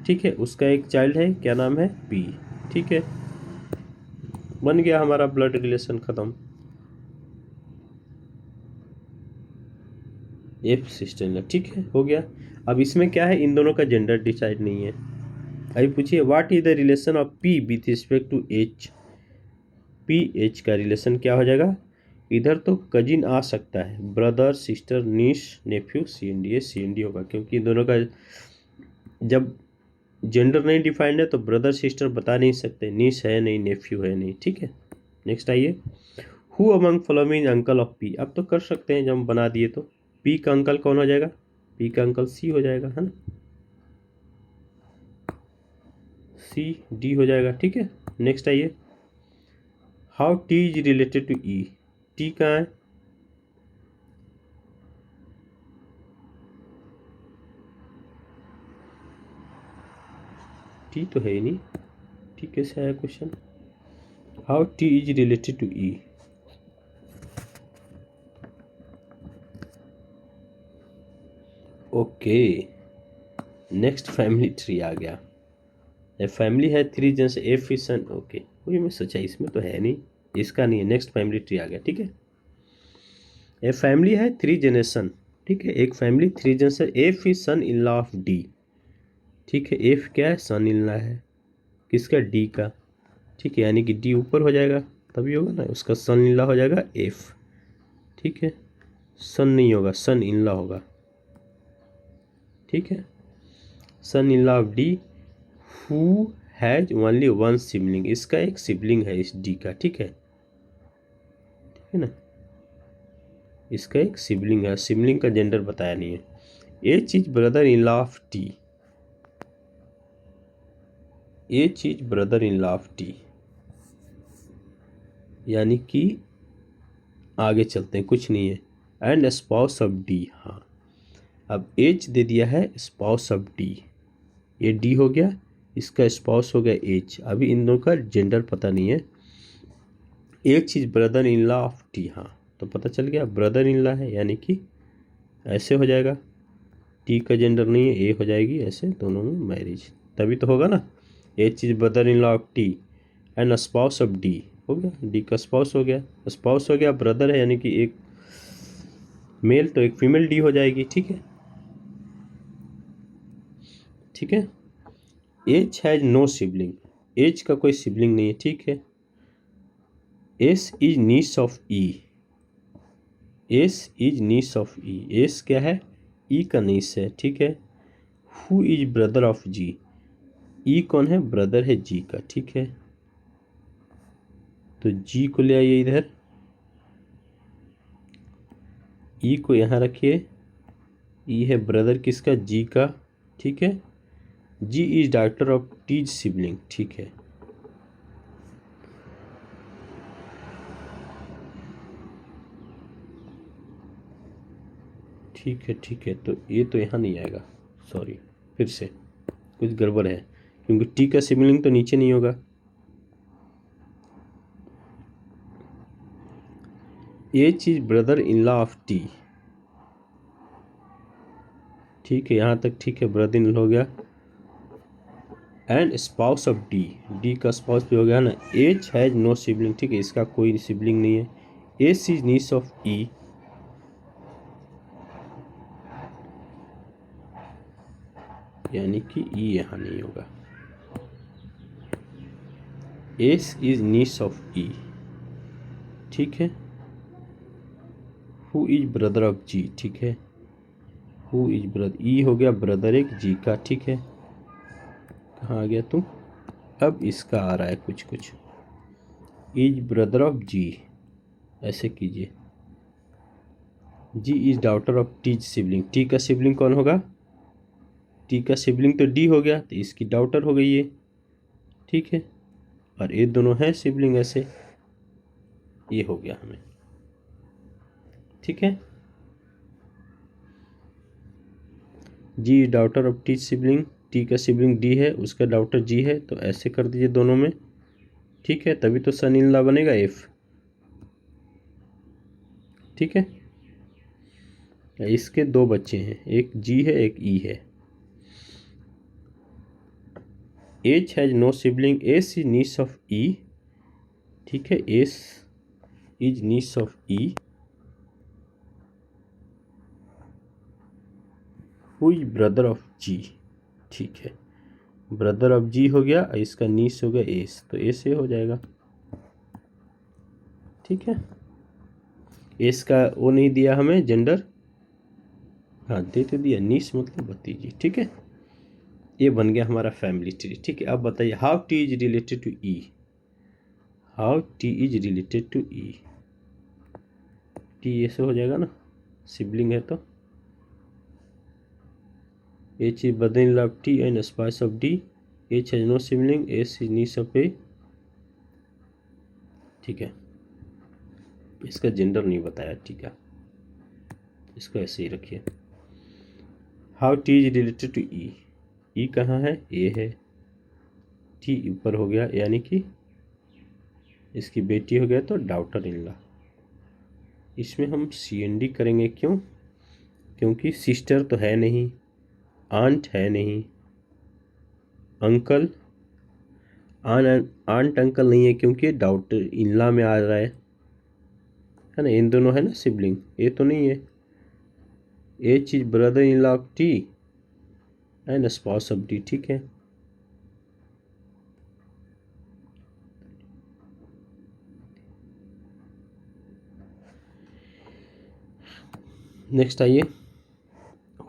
A: ठीक है, उसका एक चाइल्ड है, क्या नाम है, पी, ठीक है। बन गया हमारा ब्लड रिलेशन खत्म, एफ सिस्टर इन लॉ, ठीक है, हो गया। अब इसमें क्या है, इन दोनों का जेंडर डिसाइड नहीं है। अभी पूछिए, what is the relation of P with respect to H, P H का रिलेशन क्या हो जाएगा, इधर तो कजिन आ सकता है, brother sister niece nephew CND, ये सीएनडी होगा, क्योंकि इन दोनों का जब जेंडर नहीं डिफाइंड है तो ब्रदर सिस्टर बता नहीं सकते, नीश है नहीं, नेफ्यू है नहीं, ठीक है। नेक्स्ट आइए, who among following uncle of P, अब तो कर सकते हैं जब हम बना दिए तो, पी का अंकल कौन हो जाएगा, पी का अंकल सी हो जाएगा, है ना, सी डी हो जाएगा, ठीक है। नेक्स्ट आइए, how T is related to E, T कहाँ है, टी तो है ही नहीं, टी कैसे आया question, how T is related to E, okay, next family tree आ गया। ए फैमिली है 3 जन से एफ इज सन। ओके, वही मैं सोचा इसमें तो है नहीं, इसका नहीं है। नेक्स्ट फैमिली ट्री आ गया, ठीक है। ए फैमिली है 3 जनरेशन, ठीक है। एक family 3 generation, F is son in law of D, ठीक है। एफ क्या है? सन इन लॉ है किसका? डी का, ठीक है। यानी कि डी ऊपर हो जाएगा तभी होगा ना, उसका सन इन लॉ हो जाएगा एफ, ठीक है। सन नहीं होगा, सन इन लॉ होगा, ठीक है। Son in law of D who has only one sibling, इसका एक सिबलिंग है इस डी का, ठीक है ना। इसका एक सिबलिंग है, सिबलिंग का जेंडर बताया नहीं है। H is brother in law of T, H is brother in law of T, यानी कि आगे चलते हैं, कुछ नहीं है। एंड स्पाउस ऑफ डी, हाँ अब एच दे दिया है स्पाउस ऑफ डी, ये डी हो गया, इसका स्पाउस हो गया एच। अभी इन दोनों का जेंडर पता नहीं है। H is brother in law of T, हाँ तो पता चल गया ब्रदर इन लॉ है, यानी कि ऐसे हो जाएगा। टी का जेंडर नहीं है, ए हो जाएगी, ऐसे दोनों में मैरिज तभी तो होगा ना। H is brother in law of T and spouse of D, हो गया डी का स्पाउस हो गया, स्पाउस हो गया, ब्रदर है यानी कि एक मेल तो एक फीमेल डी हो जाएगी, ठीक है, ठीक है। H has no sibling, H का कोई सिबलिंग नहीं है, ठीक है। S is niece of E, S is niece of E, S क्या है? ई का नीस है, ठीक है। Who is brother of G, E कौन है? ब्रदर है जी का, ठीक है। तो जी को ले आइए इधर, ई को यहाँ रखिए, ई है ब्रदर किसका? जी का, ठीक है। G is daughter of T's sibling, ठीक है। ठीक है, ठीक है, तो ये तो यहाँ नहीं आएगा, सॉरी, फिर से कुछ गड़बड़ है, क्योंकि टी का सिबलिंग तो नीचे नहीं होगा। H is brother in law of T, ठीक है, यहाँ तक ठीक है, ब्रदर इन लॉ हो गया। And spouse of D, D का स्पाउस भी हो गया ना। एच हैज नो सिबलिंग, ठीक है, इसका कोई सिबलिंग नहीं है। S is niece of E, यानी कि ई यहाँ नहीं होगा। S is niece of E, ठीक है। Who is brother of G, ठीक है। हु इज ब्रदर, ई हो गया ब्रदर एक जी का, ठीक है। कहाँ आ गया तुम? अब इसका आ रहा है कुछ कुछ, इज ब्रदर ऑफ जी, ऐसे कीजिए। G is daughter of T's sibling, T का सिबलिंग कौन होगा? टी का सिबलिंग तो डी हो गया, तो इसकी डॉटर हो गई ये, ठीक है। और ये दोनों हैं सिबलिंग, ऐसे ये हो गया हमें, ठीक है। G daughter of T sibling, T का सिबलिंग डी है, उसका डॉटर जी है, तो ऐसे कर दीजिए दोनों में, ठीक है, तभी तो सन इन लॉ बनेगा एफ, ठीक है। इसके दो बच्चे हैं, एक जी है एक ई है। H has no sibling, S is niece of E, ठीक है, S is niece of E. Who is brother of G, ठीक है, ब्रदर ऑफ जी हो गया, इसका नीस हो गया एस, तो एस ए हो जाएगा, ठीक है। एस का वो नहीं दिया हमें जेंडर, हाँ दे तो दिया, नीस मतलब भतीजी, ठीक है। ये बन गया हमारा फैमिली ट्री, ठीक है। अब बताइए how T is related to E, how T is related to E, T ऐसे हो जाएगा ना, सिबलिंग है तो। H is brother in law of T and spouse of D, H has no sibling, S is niece of A, ठीक है। इसका जेंडर नहीं बताया, ठीक है, इसको ऐसे ही रखिए। How T is related to E, E कहाँ है? ए है, टी ऊपर हो गया, यानी कि इसकी बेटी हो गया, तो डॉटर इन लॉ। इसमें हम CND करेंगे, क्यों? क्योंकि सिस्टर तो है नहीं, आंट है नहीं, अंकल आंट अंकल नहीं है क्योंकि डॉटर इनला में आ रहा है ना, इन दोनों है ना सिबलिंग, ये तो नहीं है। H is brother in law of T and spouse of D, ठीक है। नेक्स्ट आइए,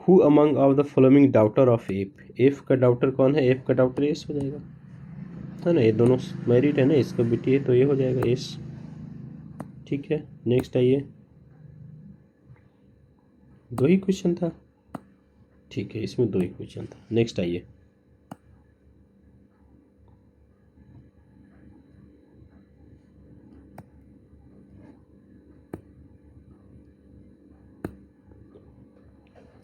A: who among of the following daughter of F, F का डॉटर कौन है, एफ का डॉटर एस हो जाएगा, है ना, ये दोनों मैरिड है ना, इसका बेटी है तो ये हो जाएगा एस, ठीक है। नेक्स्ट आइए, दो ही क्वेश्चन था, ठीक है, इसमें दो ही क्वेश्चन था। नेक्स्ट आइए,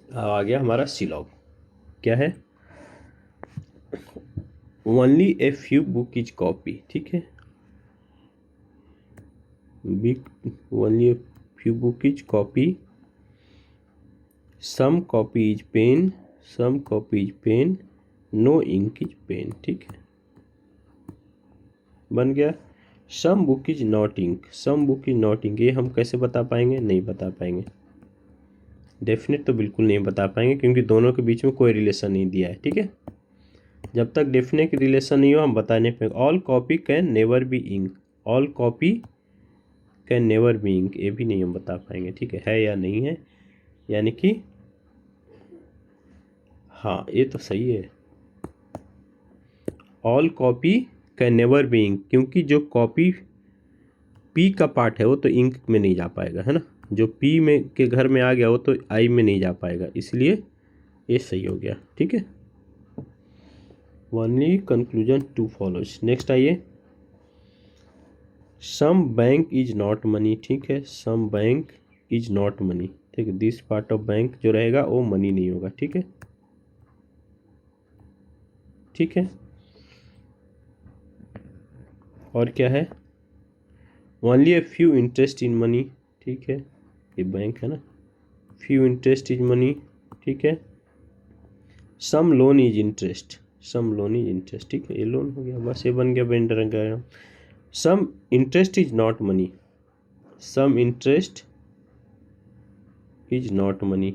A: आ गया हमारा सिलॉग, क्या है, only a few book is copy, ठीक है, only a few book is copy, some copy is pen, some copy is pen, no ink is pen, ठीक है, बन गया। Some book is not ink, some book is not ink, ये हम कैसे बता पाएंगे, नहीं बता पाएंगे, डेफिनेट तो बिल्कुल नहीं बता पाएंगे क्योंकि दोनों के बीच में कोई रिलेशन नहीं दिया है, ठीक है। जब तक डेफिनेट रिलेशन नहीं हो हम बता नहीं पाएंगे। All copy can never be ink, all copy can never be ink, ये भी नहीं हम बता पाएंगे, ठीक है या नहीं है, यानी कि हाँ ये तो सही है, all copy can never be ink, क्योंकि जो कॉपी पी का पार्ट है वो तो इंक में नहीं जा पाएगा, है ना, जो पी में के घर में आ गया वो तो आई में नहीं जा पाएगा, इसलिए ये सही हो गया, ठीक है। Only conclusion two follows. Next आइए, some bank is not money, ठीक है, some bank is not money, ठीक है, दिस पार्ट ऑफ बैंक जो रहेगा वो मनी नहीं होगा, ठीक है, ठीक है। और क्या है, only a few interest in money, ठीक है, ये बैंक है ना, फ्यू इंटरेस्ट इज मनी, ठीक है। Some loan is interest, some loan is interest, ठीक है, ये लोन हो गया, बस ये बन गया वेंडर गया। Some interest is not money, some interest is not money,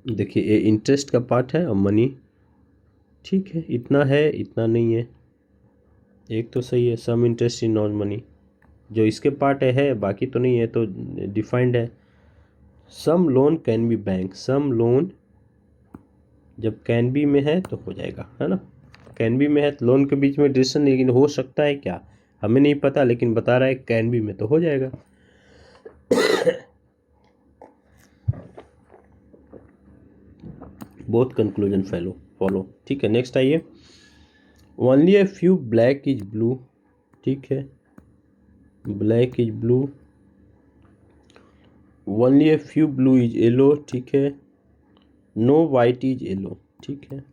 A: देखिए ये इंटरेस्ट का पार्ट है और मनी, ठीक है, इतना है इतना नहीं है, एक तो सही है, some interest in not money, जो इसके पार्ट है बाकी तो नहीं है, तो डिफाइंड है। Some loan can be bank, some loan जब कैन बी में है तो हो जाएगा, है ना, कैन बी में है तो लोन के बीच में डिसीजन, लेकिन हो सकता है क्या हमें नहीं पता, लेकिन बता रहा है कैन बी में तो हो जाएगा। बोथ कंक्लूजन फॉलो, ठीक है। नेक्स्ट आइए, only a few black is blue, ठीक है, black is blue, only a few blue is yellow, ठीक है, नो वाइट इज येलो, ठीक है।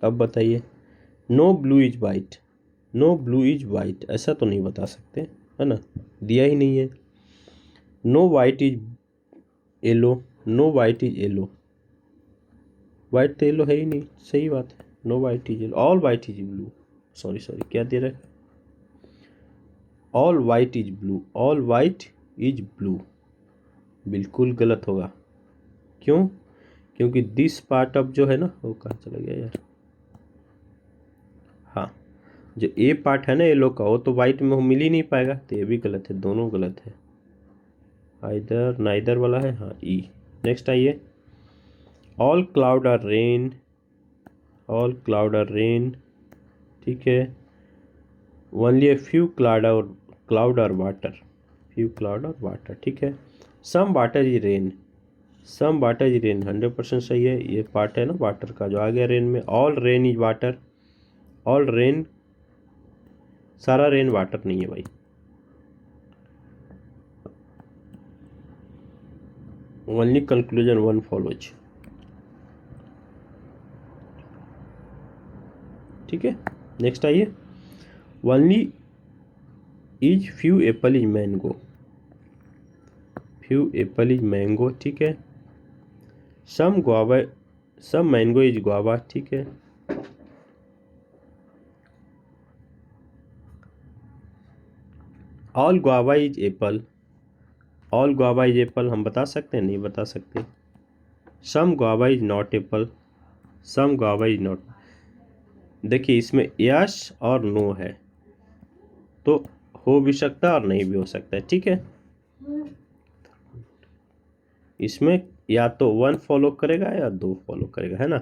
A: अब बताइए, no blue is white, no blue is white, ऐसा तो नहीं बता सकते, है ना, दिया ही नहीं है। No white is yellow, no white is yellow, white तो येलो है ही नहीं, सही बात है, no white is yellow, all white is blue, sorry क्या दे रहा है, all white is blue, all white is blue, बिल्कुल गलत होगा, क्यों, क्योंकि दिस पार्ट ऑफ जो है ना, वो कहाँ चला गया यार, हाँ, जो ए पार्ट है ना येलो का वो तो वाइट में मिल ही नहीं पाएगा, तो ये भी गलत है, दोनों गलत है, आइदर नाइदर वाला है, हाँ ई। नेक्स्ट आइए, all cloud are rain, all cloud are rain, ठीक है, only a few cloud are water, few cloud are water, ठीक है। Some water is rain, some water is rain, 100% सही है, ये पार्ट है ना वाटर का जो आ गया रेन में। All rain is water, all rain, सारा रेन वाटर नहीं है भाई, ओनली कंक्लूजन वन फॉलोज, ठीक है। नेक्स्ट आइए, only is few apple is mango, few apple is mango, ठीक है। Some guava, some mango is guava, ठीक है। All guava is apple, all guava is apple हम बता सकते हैं, नहीं बता सकते। Some guava is not apple, some guava is not. देखिए इसमें यस और नो है, तो हो भी सकता है और नहीं भी हो सकता है, ठीक है। इसमें या तो 1 फॉलो करेगा या 2 फॉलो करेगा, है ना,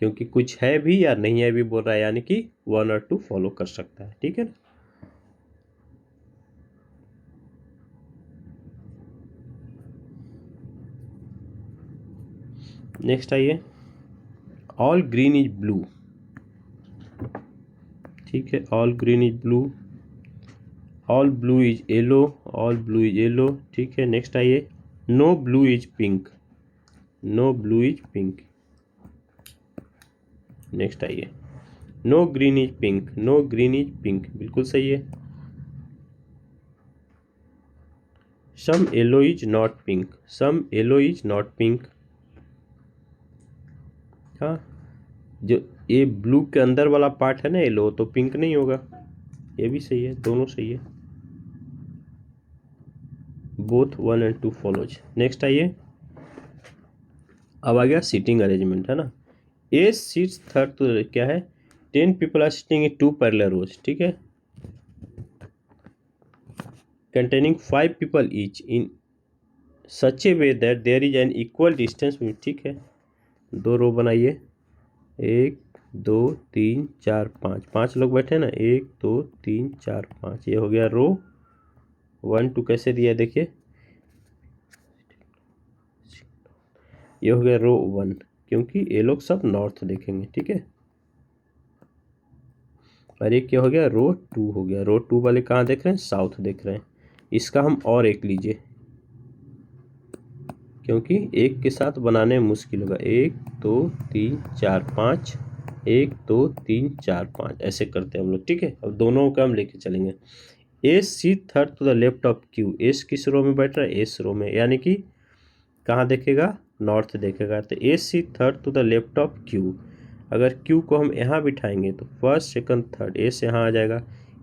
A: क्योंकि कुछ है भी या नहीं है भी बोल रहा है, यानी कि 1 और 2 फॉलो कर सकता है, ठीक है ना। नेक्स्ट आइए, ऑल ग्रीन इज ब्लू, ठीक है, all green is blue, all blue is yellow, all blue is yellow, ठीक है। नेक्स्ट आइए, no blue is pink, no blue is pink. Next आइए, no green is pink, no green is pink, बिल्कुल सही है। Some yellow is not pink, some yellow is not pink. हाँ, जो ये ब्लू के अंदर वाला पार्ट है ना येलो, तो पिंक नहीं होगा, ये भी सही है, दोनों सही है। Both 1 and 2 follows. नेक्स्ट आइए, अब आ गया सीटिंग अरेंजमेंट, है ना। ए सीट्स थर्ड, तो क्या है, 10 people are sitting in 2 parallel rows, ठीक है, containing 5 people each in such a way that there is an equal distance, ठीक है। 2 रो बनाइए, 1 2 3 4 5, 5 लोग बैठे ना, 1 2 3 4 5, ये हो गया रो 1 2, कैसे दिया है देखिए, ये हो गया रो 1, क्योंकि ये लोग सब नॉर्थ देखेंगे, ठीक है। और एक क्या हो गया, रो 2 हो गया, रो 2 वाले कहाँ देख रहे हैं, साउथ देख रहे हैं। इसका हम और एक लीजिए, क्योंकि एक के साथ बनाने में मुश्किल होगा। 1 2 3 4 5, 1 2 3 4 5, ऐसे करते हैं हम लोग, ठीक है। अब दोनों का हम लेके चलेंगे। S C third to the left of Q, S किस रो में बैठ रहा है, एस रो में, यानी कि कहाँ देखेगा, नॉर्थ देखेगा। तो S C third to the left of Q, अगर क्यू को हम यहाँ बिठाएंगे तो फर्स्ट सेकंड थर्ड, एस यहाँ आ जाएगा।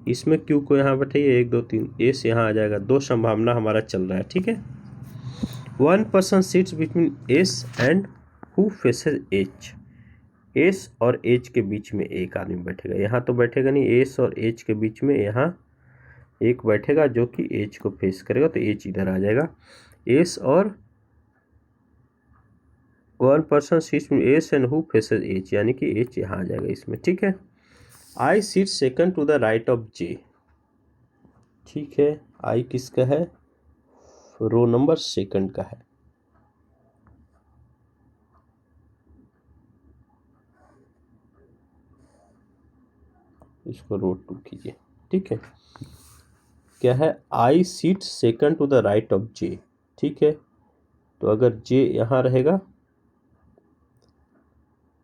A: इसमें क्यू को यहाँ बैठाइए, 1 2 3, एस यहाँ आ जाएगा। 2 संभावना हमारा चल रहा है, ठीक है। 1 person sits between S and who faces H, S और एच के बीच में एक आदमी बैठेगा, यहाँ तो बैठेगा नहीं, एस और एच के बीच में यहाँ एक बैठेगा जो कि एच को फेस करेगा, तो एच इधर आ जाएगा। एस और 1 person sits between S and who faces H, यानी कि एच यहाँ आ जाएगा इसमें, ठीक है। I sit second to the right of J, ठीक है। आई किसका है, रो नंबर सेकंड का है। इसको रो 2 कीजिए, ठीक है। क्या है, I sit second to the right of J, ठीक है। तो अगर जे यहाँ रहेगा,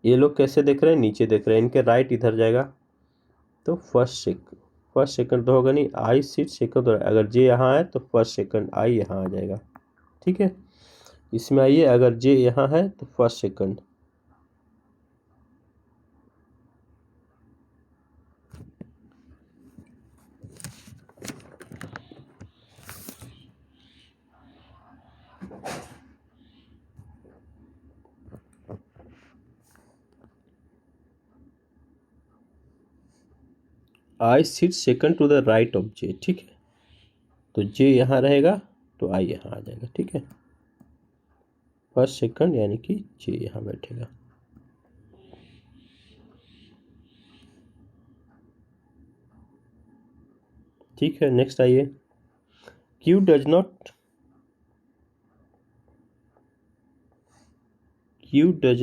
A: ये लोग कैसे देख रहे हैं, नीचे देख रहे हैं, इनके राइट इधर जाएगा, तो फर्स्ट सेकंड तो होगा नहीं, आई सीट सेकंड, अगर जे यहाँ है तो फर्स्ट सेकंड आई यहाँ आ जाएगा, ठीक है। इसमें आइए, अगर जे यहाँ है तो first second, I sit second to the right of J, ठीक है। तो जे यहाँ रहेगा तो आई यहाँ आ जाएगा, ठीक है। फर्स्ट सेकंड यानी कि जे यहाँ बैठेगा। ठीक है, नेक्स्ट आइए, Q does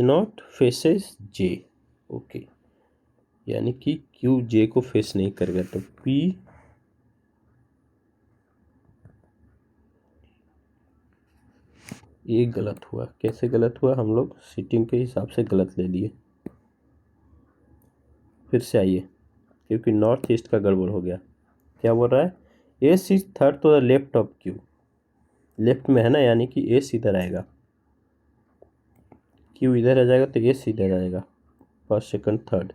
A: not faces J, okay, यानी कि क्यू जे को फेस नहीं करेगा, तो पी ये गलत हुआ। कैसे गलत हुआ, हम लोग सीटिंग के हिसाब से गलत ले लिए। फिर से आइए, क्योंकि नॉर्थ ईस्ट का गड़बड़ हो गया। क्या बोल रहा है, A sit third to the left of Q, left में है ना, यानी कि एस इधर आएगा, क्यू इधर आ जाएगा तो एस इधर आ जाएगा, फर्स्ट सेकंड थर्ड,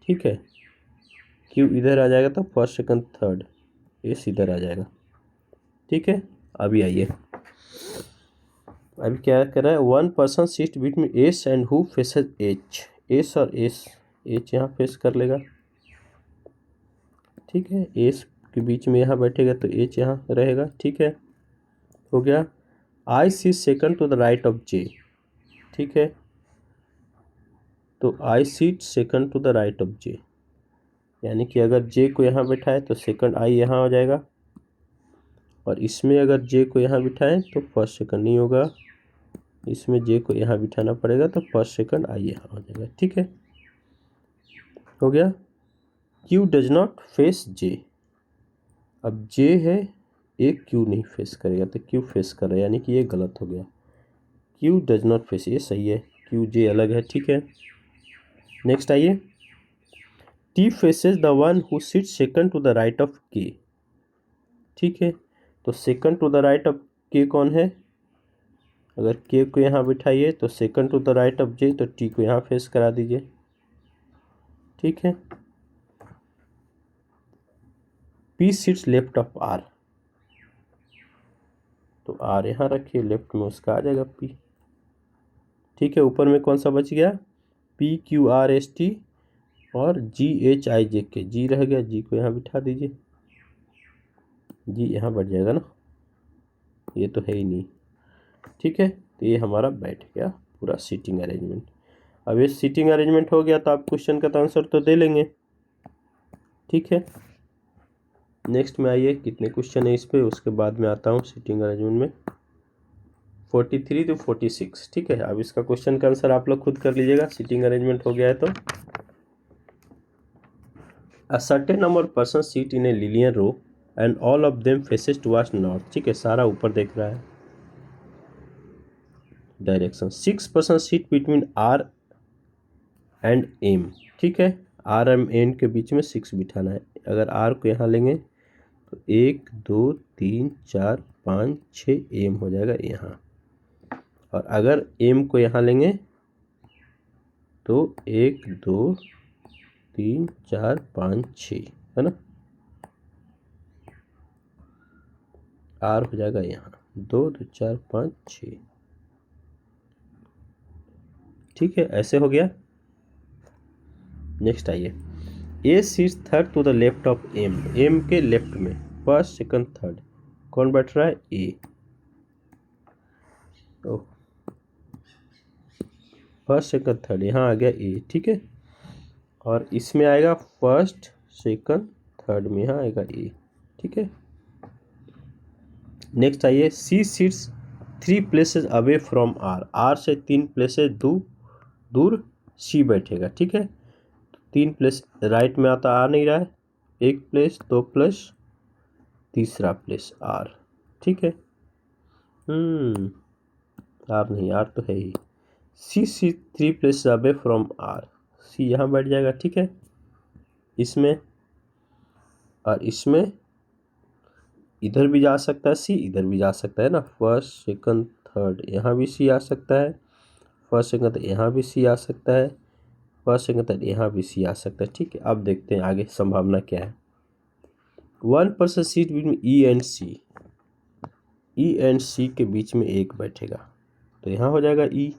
A: ठीक है। क्यू इधर आ जाएगा तो फर्स्ट सेकंड थर्ड, एस इधर आ जाएगा, ठीक है। अभी आइए, अभी क्या कर रहा है, one person seat between S and who faces H, S और एस, एच यहाँ फेस कर लेगा, ठीक है। एस के बीच में यहाँ बैठेगा तो एच यहाँ रहेगा, ठीक है, हो गया। I see second to the right of J, ठीक है, तो I sit second to the right of J, यानी कि अगर जे को यहाँ बैठाए तो सेकंड आई यहाँ हो जाएगा, और इसमें अगर जे को यहाँ बिठाएं तो फर्स्ट सेकंड नहीं होगा, इसमें जे को यहाँ बिठाना पड़ेगा तो फर्स्ट सेकंड आई यहाँ हो जाएगा, ठीक है, हो गया। क्यू डज नॉट फेस जे, अब जे है, एक क्यू नहीं फेस करेगा तो क्यू फेस कर रहा है, यानी कि ये गलत हो गया, क्यू डज नॉट फेस, ये सही है, क्यू जे अलग है, ठीक है। नेक्स्ट आइए, T faces the one who sit second to the right of K, ठीक है, तो second to the right of K कौन है, अगर के को यहाँ बिठाइए तो second to the right of J, तो टी को यहाँ फेस करा दीजिए, ठीक है। P sits left of R, तो आर यहाँ रखिए, लेफ्ट में उसका आ जाएगा पी, ठीक है। ऊपर में कौन सा बच गया, P Q R S T और जी एच आई जे के, जी रह गया, जी को यहाँ बिठा दीजिए, जी यहाँ बढ़ जाएगा ना, ये तो है ही नहीं, ठीक है। तो ये हमारा बैठ गया पूरा सीटिंग अरेंजमेंट। अब ये सीटिंग अरेंजमेंट हो गया तो आप क्वेश्चन का आंसर तो दे लेंगे, ठीक है। नेक्स्ट में आइए, कितने क्वेश्चन है इस पे, उसके बाद में आता हूँ सीटिंग अरेंजमेंट में, 43 to 46, ठीक है। अब इसका क्वेश्चन का आंसर आप लोग खुद कर लीजिएगा, सीटिंग अरेंजमेंट हो गया है तो। A certain number person sit in a linear row and all of them faces towards north, ठीक है, सारा ऊपर देख रहा है direction. 6 person seat between R and M, ठीक है, आर एम एन के बीच में 6 बिठाना है। अगर आर को यहाँ लेंगे तो 1 2 3 4 5 6 एम हो जाएगा यहाँ, और अगर एम को यहाँ लेंगे तो 1 2 3 4 5 6, है ना, आर हो जाएगा यहाँ 2 2 4 5 6, ठीक है, ऐसे हो गया। नेक्स्ट आइए, A seats third to the left of M, M के लेफ्ट में फर्स्ट सेकंड थर्ड कौन बैठ रहा है, ए, ओ फर्स्ट सेकंड थर्ड यहाँ आ गया ए, ठीक है, और इसमें आएगा फर्स्ट सेकंड थर्ड में यहाँ आएगा ए, ठीक है। नेक्स्ट आइए, C seats 3 places away from R, R से 3 प्लेसेस दूर सी बैठेगा, ठीक है। 3 प्लेस राइट में आता आ नहीं रहा है, 1 प्लेस 2 प्लस तीसरा प्लेस आर, ठीक है। आर नहीं, आर तो है ही, सी 3 प्लेस अवे फ्रॉम आर, सी यहाँ बैठ जाएगा, ठीक है, इसमें, और इसमें इधर भी जा सकता है सी, इधर भी जा सकता है ना, फर्स्ट सेकंड थर्ड यहाँ भी सी आ सकता है, फर्स्ट सेकंड यहाँ भी सी आ सकता है, फर्स्ट सेकंड थर्ड यहाँ भी सी आ सकता है, ठीक है। अब देखते हैं आगे संभावना क्या है। 1 person seat between E and C, E and C के बीच में एक बैठेगा तो यहाँ हो जाएगा ई,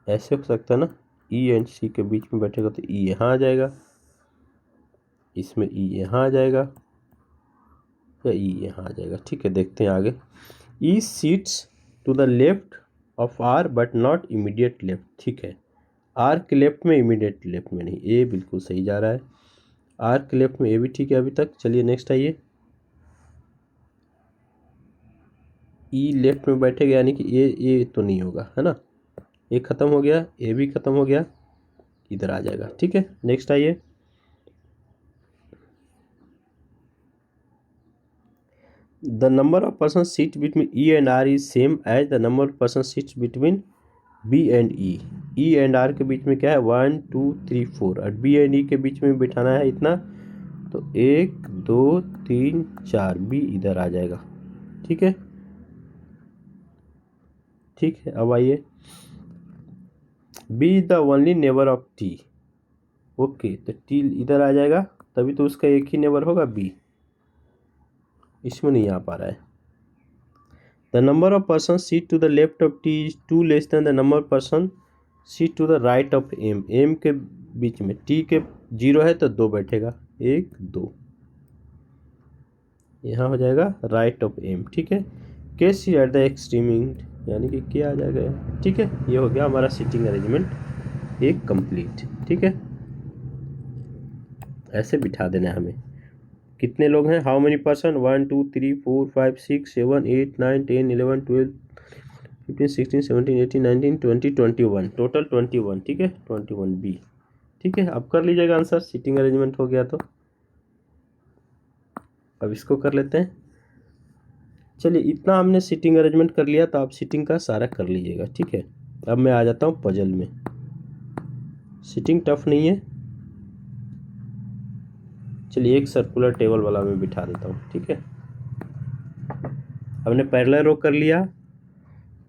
A: ऐसे हो सकता है ना, ई एंड सी के बीच में बैठेगा तो ई यहाँ आ जाएगा, इसमें ई यहाँ आ जाएगा, या ई यहाँ आ जाएगा, ठीक है। देखते हैं आगे, E seats to the left of R but not immediate left, ठीक है, आर के लेफ्ट में इमीडिएट लेफ्ट में नहीं, ए बिल्कुल सही जा रहा है, आर के लेफ्ट में ए भी ठीक है अभी तक। चलिए नेक्स्ट आइए, ई लेफ्ट में बैठेगा यानी कि ए तो नहीं होगा, है ना, ए खत्म हो गया, ए भी खत्म हो गया, इधर आ जाएगा, ठीक है। नेक्स्ट आइए, the number of person seat between E and R is same as the number of person sits between B and E, E and R के बीच में क्या है 1 2 3 4 और बी एंड ई के बीच में बिठाना है इतना, तो 1 2 3 4 बी इधर आ जाएगा। ठीक है, ठीक है। अब आइए, B is the only neighbour of T. Okay, तो टी इधर आ जाएगा, तभी तो उसका एक ही नेबर होगा बी। इसमें नहीं आ पा रहा है। The number of person sit to the left of T is 2 less than the number of person sit to the right of M. M के बीच में टी के 0 है तो 2 बैठेगा, 1 2, यहाँ हो जाएगा राइट ऑफ एम। ठीक है, के सी एट द एक्सट्रीम एंड, यानी कि क्या आ जाएगा। ठीक है, ये हो गया हमारा सीटिंग अरेंजमेंट एक कंप्लीट। ठीक है, ऐसे बिठा देना है हमें। कितने लोग हैं, हाउ मेनी पर्सन, 1 2 3 4 5 6 7 8 9 10 11 12 15 16 17 18 19 20 21, टोटल 21। ठीक है, 21 बी। ठीक है, अब कर लीजिएगा आंसर, सीटिंग अरेंजमेंट हो गया। तो अब इसको कर लेते हैं। चलिए, इतना हमने सीटिंग अरेंजमेंट कर लिया, तो आप सीटिंग का सारा कर लीजिएगा। ठीक है, अब मैं आ जाता हूँ पजल में। सीटिंग टफ नहीं है। चलिए, एक सर्कुलर टेबल वाला मैं बिठा देता हूँ। ठीक है, हमने पैरेलल रो कर लिया,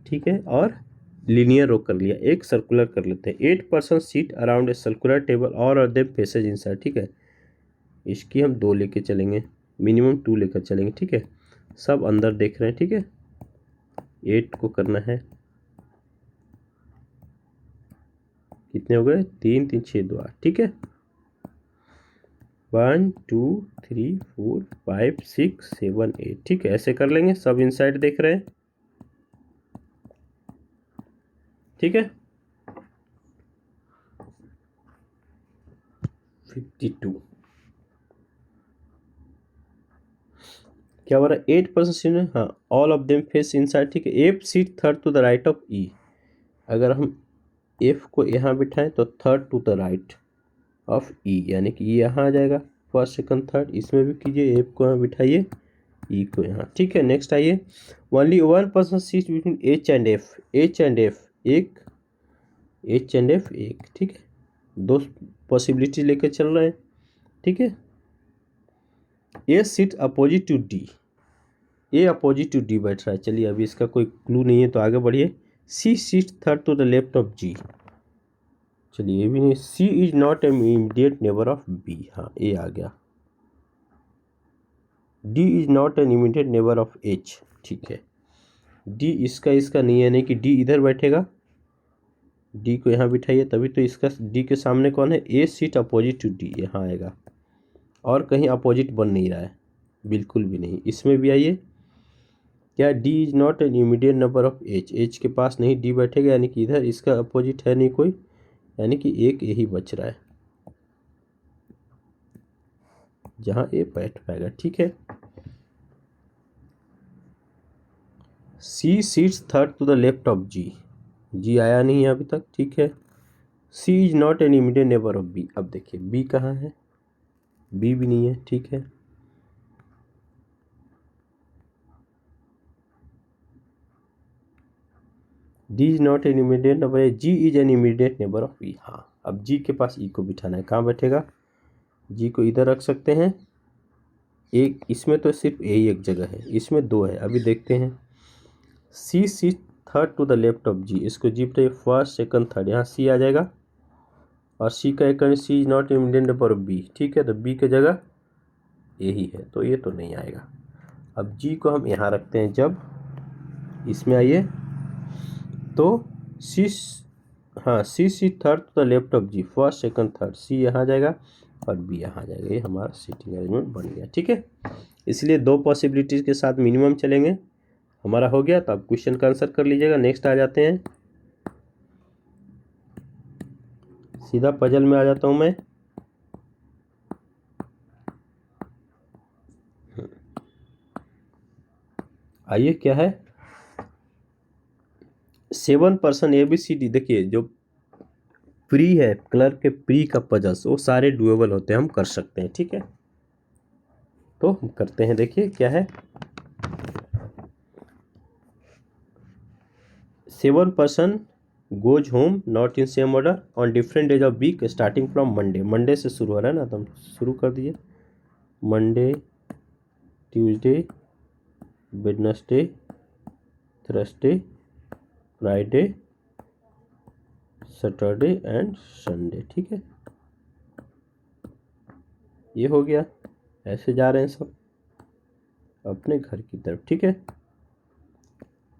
A: ठीक है, और लीनियर रो कर लिया। एक सर्कुलर कर लेते हैं। 8 person seat around a circular table और देम फेसेज इनसाइड। ठीक है, इसकी हम 2 लेके चलेंगे, मिनिमम 2 लेकर चलेंगे। ठीक है, सब अंदर देख रहे हैं। ठीक है, 8 को करना है, कितने हो गए, 3 3 6 2 8। ठीक है, 1 2 3 4 5 6 7 8। ठीक है, ऐसे कर लेंगे, सब इनसाइड देख रहे हैं। ठीक है, 52 क्या हो रहा है, 8 पर्सन। हाँ, all of them face inside. ठीक है, F seat third to the right of E. अगर हम एफ को यहाँ बिठाएं तो third to the right of E, यानी कि यहाँ आ जाएगा फर्स्ट सेकंड थर्ड। इसमें भी कीजिए, एफ को यहाँ बिठाइए, ई को यहाँ। ठीक है, नेक्स्ट आइए, only 1 person seat between H and F. H and F एक, एच एंड एफ एक। ठीक है, 2 पॉसिबिलिटी लेके चल रहे हैं। ठीक है, A seat opposite to D, A opposite to D बैठ रहा है। चलिए, अभी इसका कोई क्लू नहीं है तो आगे बढ़िए। C seat third to the left of G. चलिए, ये भी नहीं। C is not an immediate neighbour of B. हाँ, ए आ गया। D is not an immediate neighbour of H. ठीक है, डी इसका नहीं है, नहीं कि डी इधर बैठेगा। डी को यहाँ बिठाइए, तभी तो इसका डी के सामने कौन है, A seat opposite to D, यहाँ आएगा। और कहीं अपोजिट बन नहीं रहा है, बिल्कुल भी नहीं। इसमें भी आइए, क्या D is not an immediate number of H. H के पास नहीं डी बैठेगा, यानी कि इधर इसका अपोजिट है नहीं कोई, यानी कि एक यही बच रहा है जहाँ ए बैठ पाएगा। ठीक है, C seats third to the left of G. G आया नहीं है अभी तक। ठीक है, C is not an immediate neighbour of B. अब देखिए, बी कहाँ है, बी भी नहीं है। ठीक है, D is not an immediate neighbour है, G is an immediate neighbour of E. हाँ, अब जी के पास ई को बिठाना है, कहाँ बैठेगा, जी को इधर रख सकते हैं। एक इसमें तो सिर्फ ए ही एक जगह है, इसमें 2 है। अभी देखते हैं, C C third to the left of G. इसको जी पे फर्स्ट सेकंड थर्ड, यहाँ सी आ जाएगा। और सी का एक C is not immediate number of B. ठीक है, तो बी की जगह ए ही है, तो ये तो नहीं आएगा। अब जी को हम यहाँ रखते हैं। जब इसमें आइए तो सी, हाँ, C C third to the left of G, first second third, C यहाँ जाएगा और बी यहाँ जाएगा। ये हमारा सीटिंग अरेंजमेंट बन गया। ठीक है, इसलिए 2 पॉसिबिलिटीज़ के साथ मिनिमम चलेंगे। हमारा हो गया, तो आप क्वेश्चन का आंसर कर लीजिएगा। नेक्स्ट आ जाते हैं, सीधा पजल में आ जाता हूँ मैं। आइए, क्या है, 7 person A B C D. देखिए, जो प्री है, कलर के प्री का पजल्स, वो सारे डुएबल होते हैं, हम कर सकते हैं। ठीक है, तो हम करते हैं। देखिए, क्या है, 7 person goes home not in same order on different days of week starting from Monday. Monday से शुरू हो रहा है ना, तो हम शुरू कर दीजिए। Monday, Tuesday, Wednesday, Thursday, Friday, Saturday and Sunday. ठीक है, ये हो गया। ऐसे जा रहे हैं सब अपने घर की तरफ। ठीक है,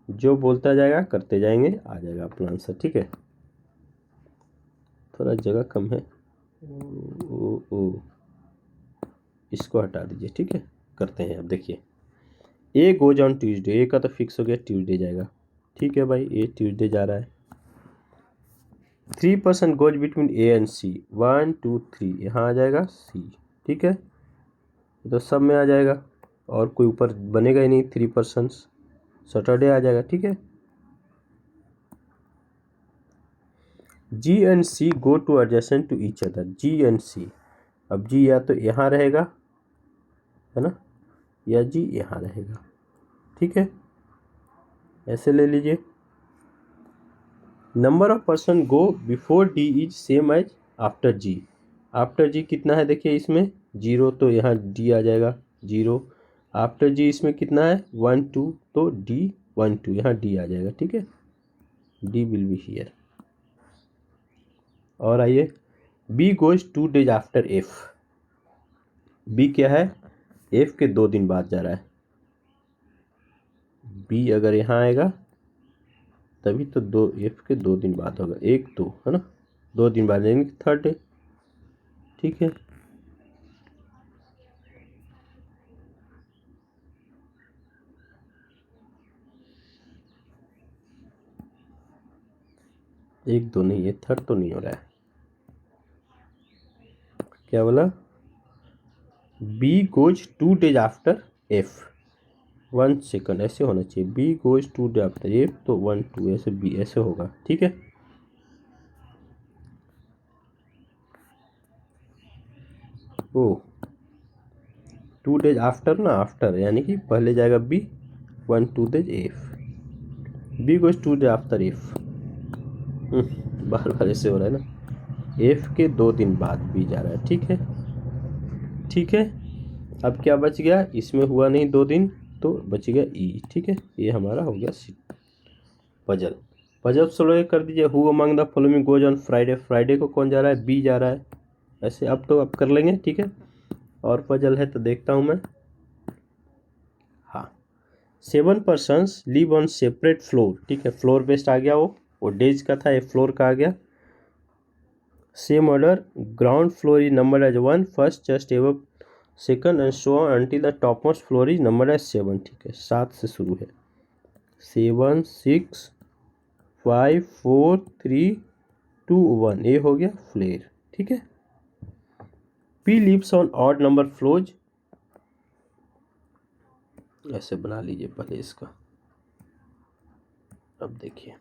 A: जो बोलता जाएगा करते जाएंगे, आ जाएगा अपना आंसर। ठीक है, थोड़ा जगह कम है, इसको हटा दीजिए। ठीक है, करते हैं। अब देखिए, ए गोज ऑन ट्यूसडे, ए का तो फिक्स हो गया, ट्यूसडे जाएगा। ठीक है भाई, ए ट्यूसडे जा रहा है। 3% goes between A and C, 1 2 3, यहाँ आ जाएगा सी। ठीक है, तो सब में आ जाएगा और कोई ऊपर बनेगा ही नहीं। 3% सैटरडे आ जाएगा। ठीक है, G and C go to adjacent to each other, G and C. अब जी या तो यहाँ रहेगा, है ना, या जी यहाँ रहेगा। ठीक है, ऐसे ले लीजिए। Number of person go before D is same as after G. After G कितना है देखिए, इसमें 0, तो यहाँ डी आ जाएगा 0। आफ्टर जी इसमें कितना है 1 2, तो डी 1 2, यहाँ डी आ जाएगा। ठीक है, डी विल बी हियर। और आइए, B goes 2 days after F. B क्या है, एफ के 2 दिन बाद जा रहा है। बी अगर यहाँ आएगा तभी तो एफ के 2 दिन बाद होगा, 1 2, है ना, 2 दिन बाद जाएंगे थर्ड डे। ठीक है, एक दो नहीं, ये थर्ड तो नहीं हो रहा है। क्या बोला, B goes 2 days after F. 1 second, ऐसे होना चाहिए, B goes 2 day after F, तो 1 2, ऐसे बी ऐसे होगा। ठीक है, ओ 2 डेज आफ्टर ना, आफ्टर यानी कि पहले जाएगा B, 1 2 days F. B goes 2 day after F. बार बार ऐसे हो रहा है ना, एफ के 2 दिन बाद बी जा रहा है। ठीक है, ठीक है, अब क्या बच गया, इसमें हुआ नहीं 2 दिन, तो बच गया ई। ठीक है, ये हमारा हो गया पजल। पजल सोल्व कर दीजिए। Who among the following goes on Friday, Friday को कौन जा रहा है, बी जा रहा है। ऐसे अब तो अब कर लेंगे। ठीक है, और पजल है तो देखता हूँ मैं। हाँ, 7 persons live on separate floor. ठीक है, फ्लोर बेस्ड आ गया, वो डेज का था, ये फ्लोर का आ गया। Same order, ground floor is number as 1, first just above second and so on until the top most floor is number as 7। ठीक है, 7 से शुरू है। 7 6 5 4 3 2 1, ये हो गया फ्लेयर। ठीक है, P lives on odd number floors. ऐसे बना लीजिए पहले इसका। अब देखिए,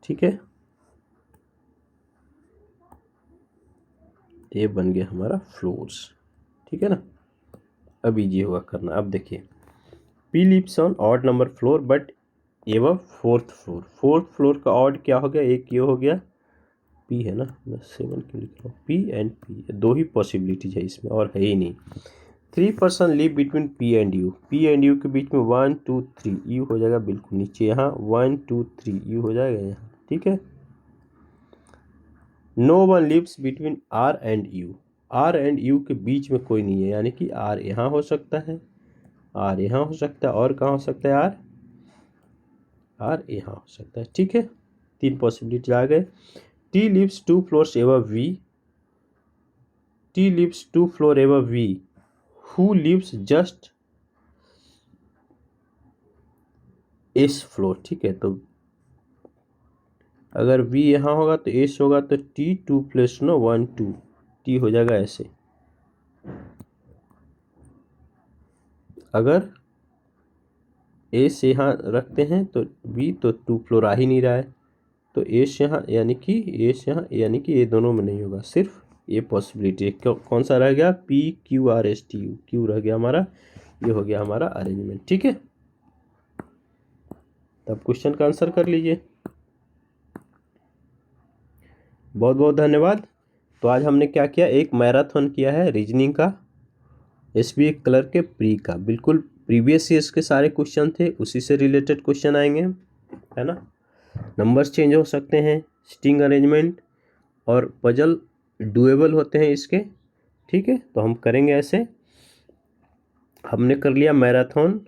A: ठीक है, ये बन गया हमारा फ्लोर्स। ठीक है ना, अब इजी होगा करना। अब देखिए, P lives on odd number floor but एवं 4th फ्लोर। 4th फ्लोर का ऑड क्या हो गया, एक ये हो गया पी, है ना, मैं 7 क्यों लिख रहा हूँ, P and P, 2 he possibilities है इसमें, और है ही नहीं। 3 person live between P and you, P and U के बीच में 1 2 3, यू हो जाएगा बिल्कुल नीचे, यहाँ 1 2 3 यू हो जाएगा यहाँ। ठीक है, no one lives between R and U, R and U के बीच में कोई नहीं है, यानी कि आर यहाँ हो सकता है, आर यहाँ हो सकता है, और कहाँ हो सकता है, आर यहाँ हो सकता है। ठीक है, 3 पॉसिबिलिटी आ गए। T lives 2 floors above V, T lives 2 floor above V, who lives just S floor. ठीक है, तो अगर वी यहाँ होगा तो एस होगा, तो टी 2 प्लस 1 2, टी हो जाएगा ऐसे। अगर एस यहाँ रखते हैं तो बी, तो 2 फ्लोर आ ही नहीं रहा है, तो एस यहाँ यानी कि एस यहाँ, यानी कि ये दोनों में नहीं होगा, सिर्फ ये पॉसिबिलिटी। कौन सा रह गया, P Q R S T U, Q रह गया हमारा, ये हो गया हमारा अरेंजमेंट। ठीक है, तब क्वेश्चन का आंसर कर लीजिए। बहुत बहुत धन्यवाद। तो आज हमने क्या किया, एक मैराथन किया है रीजनिंग का, एसबीआई क्लर्क के प्री का। बिल्कुल प्रीवियस ईयर्स के सारे क्वेश्चन थे, उसी से रिलेटेड क्वेश्चन आएंगे, है ना। नंबर्स चेंज हो सकते हैं, स्ट्रिंग अरेंजमेंट और पजल डुएबल होते हैं इसके, ठीक है। तो हम करेंगे ऐसे। हमने कर लिया मैराथन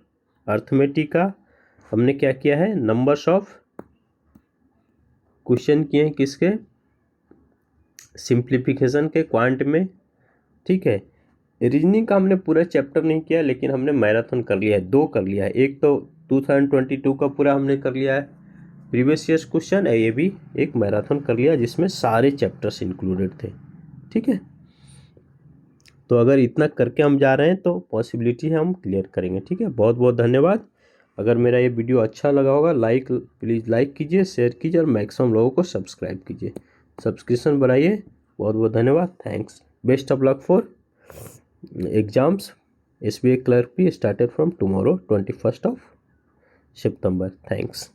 A: अर्थमेटिक का। हमने क्या किया है, नंबर्स ऑफ क्वेश्चन किए हैं किसके, सिंप्लीफिकेशन के, क्वांट में, ठीक है। रीजनिंग का हमने पूरा चैप्टर नहीं किया, लेकिन हमने मैराथन कर लिया है, 2 कर लिया है। एक तो 2022 का पूरा हमने कर लिया है प्रीवियस ईयर्स क्वेश्चन है, ये भी एक मैराथन कर लिया जिसमें सारे चैप्टर्स इंक्लूडेड थे, ठीक है। तो अगर इतना करके हम जा रहे हैं तो पॉसिबिलिटी है हम क्लियर करेंगे, ठीक है। बहुत बहुत धन्यवाद। अगर मेरा ये वीडियो अच्छा लगा होगा प्लीज़ लाइक कीजिए, शेयर कीजिए और मैक्सिमम लोगों को सब्सक्राइब कीजिए, सब्सक्रिप्शन बढ़ाइए। बहुत बहुत धन्यवाद, thanks. Best of luck for exams. SBI clerk भी started from tomorrow 21 September। Thanks.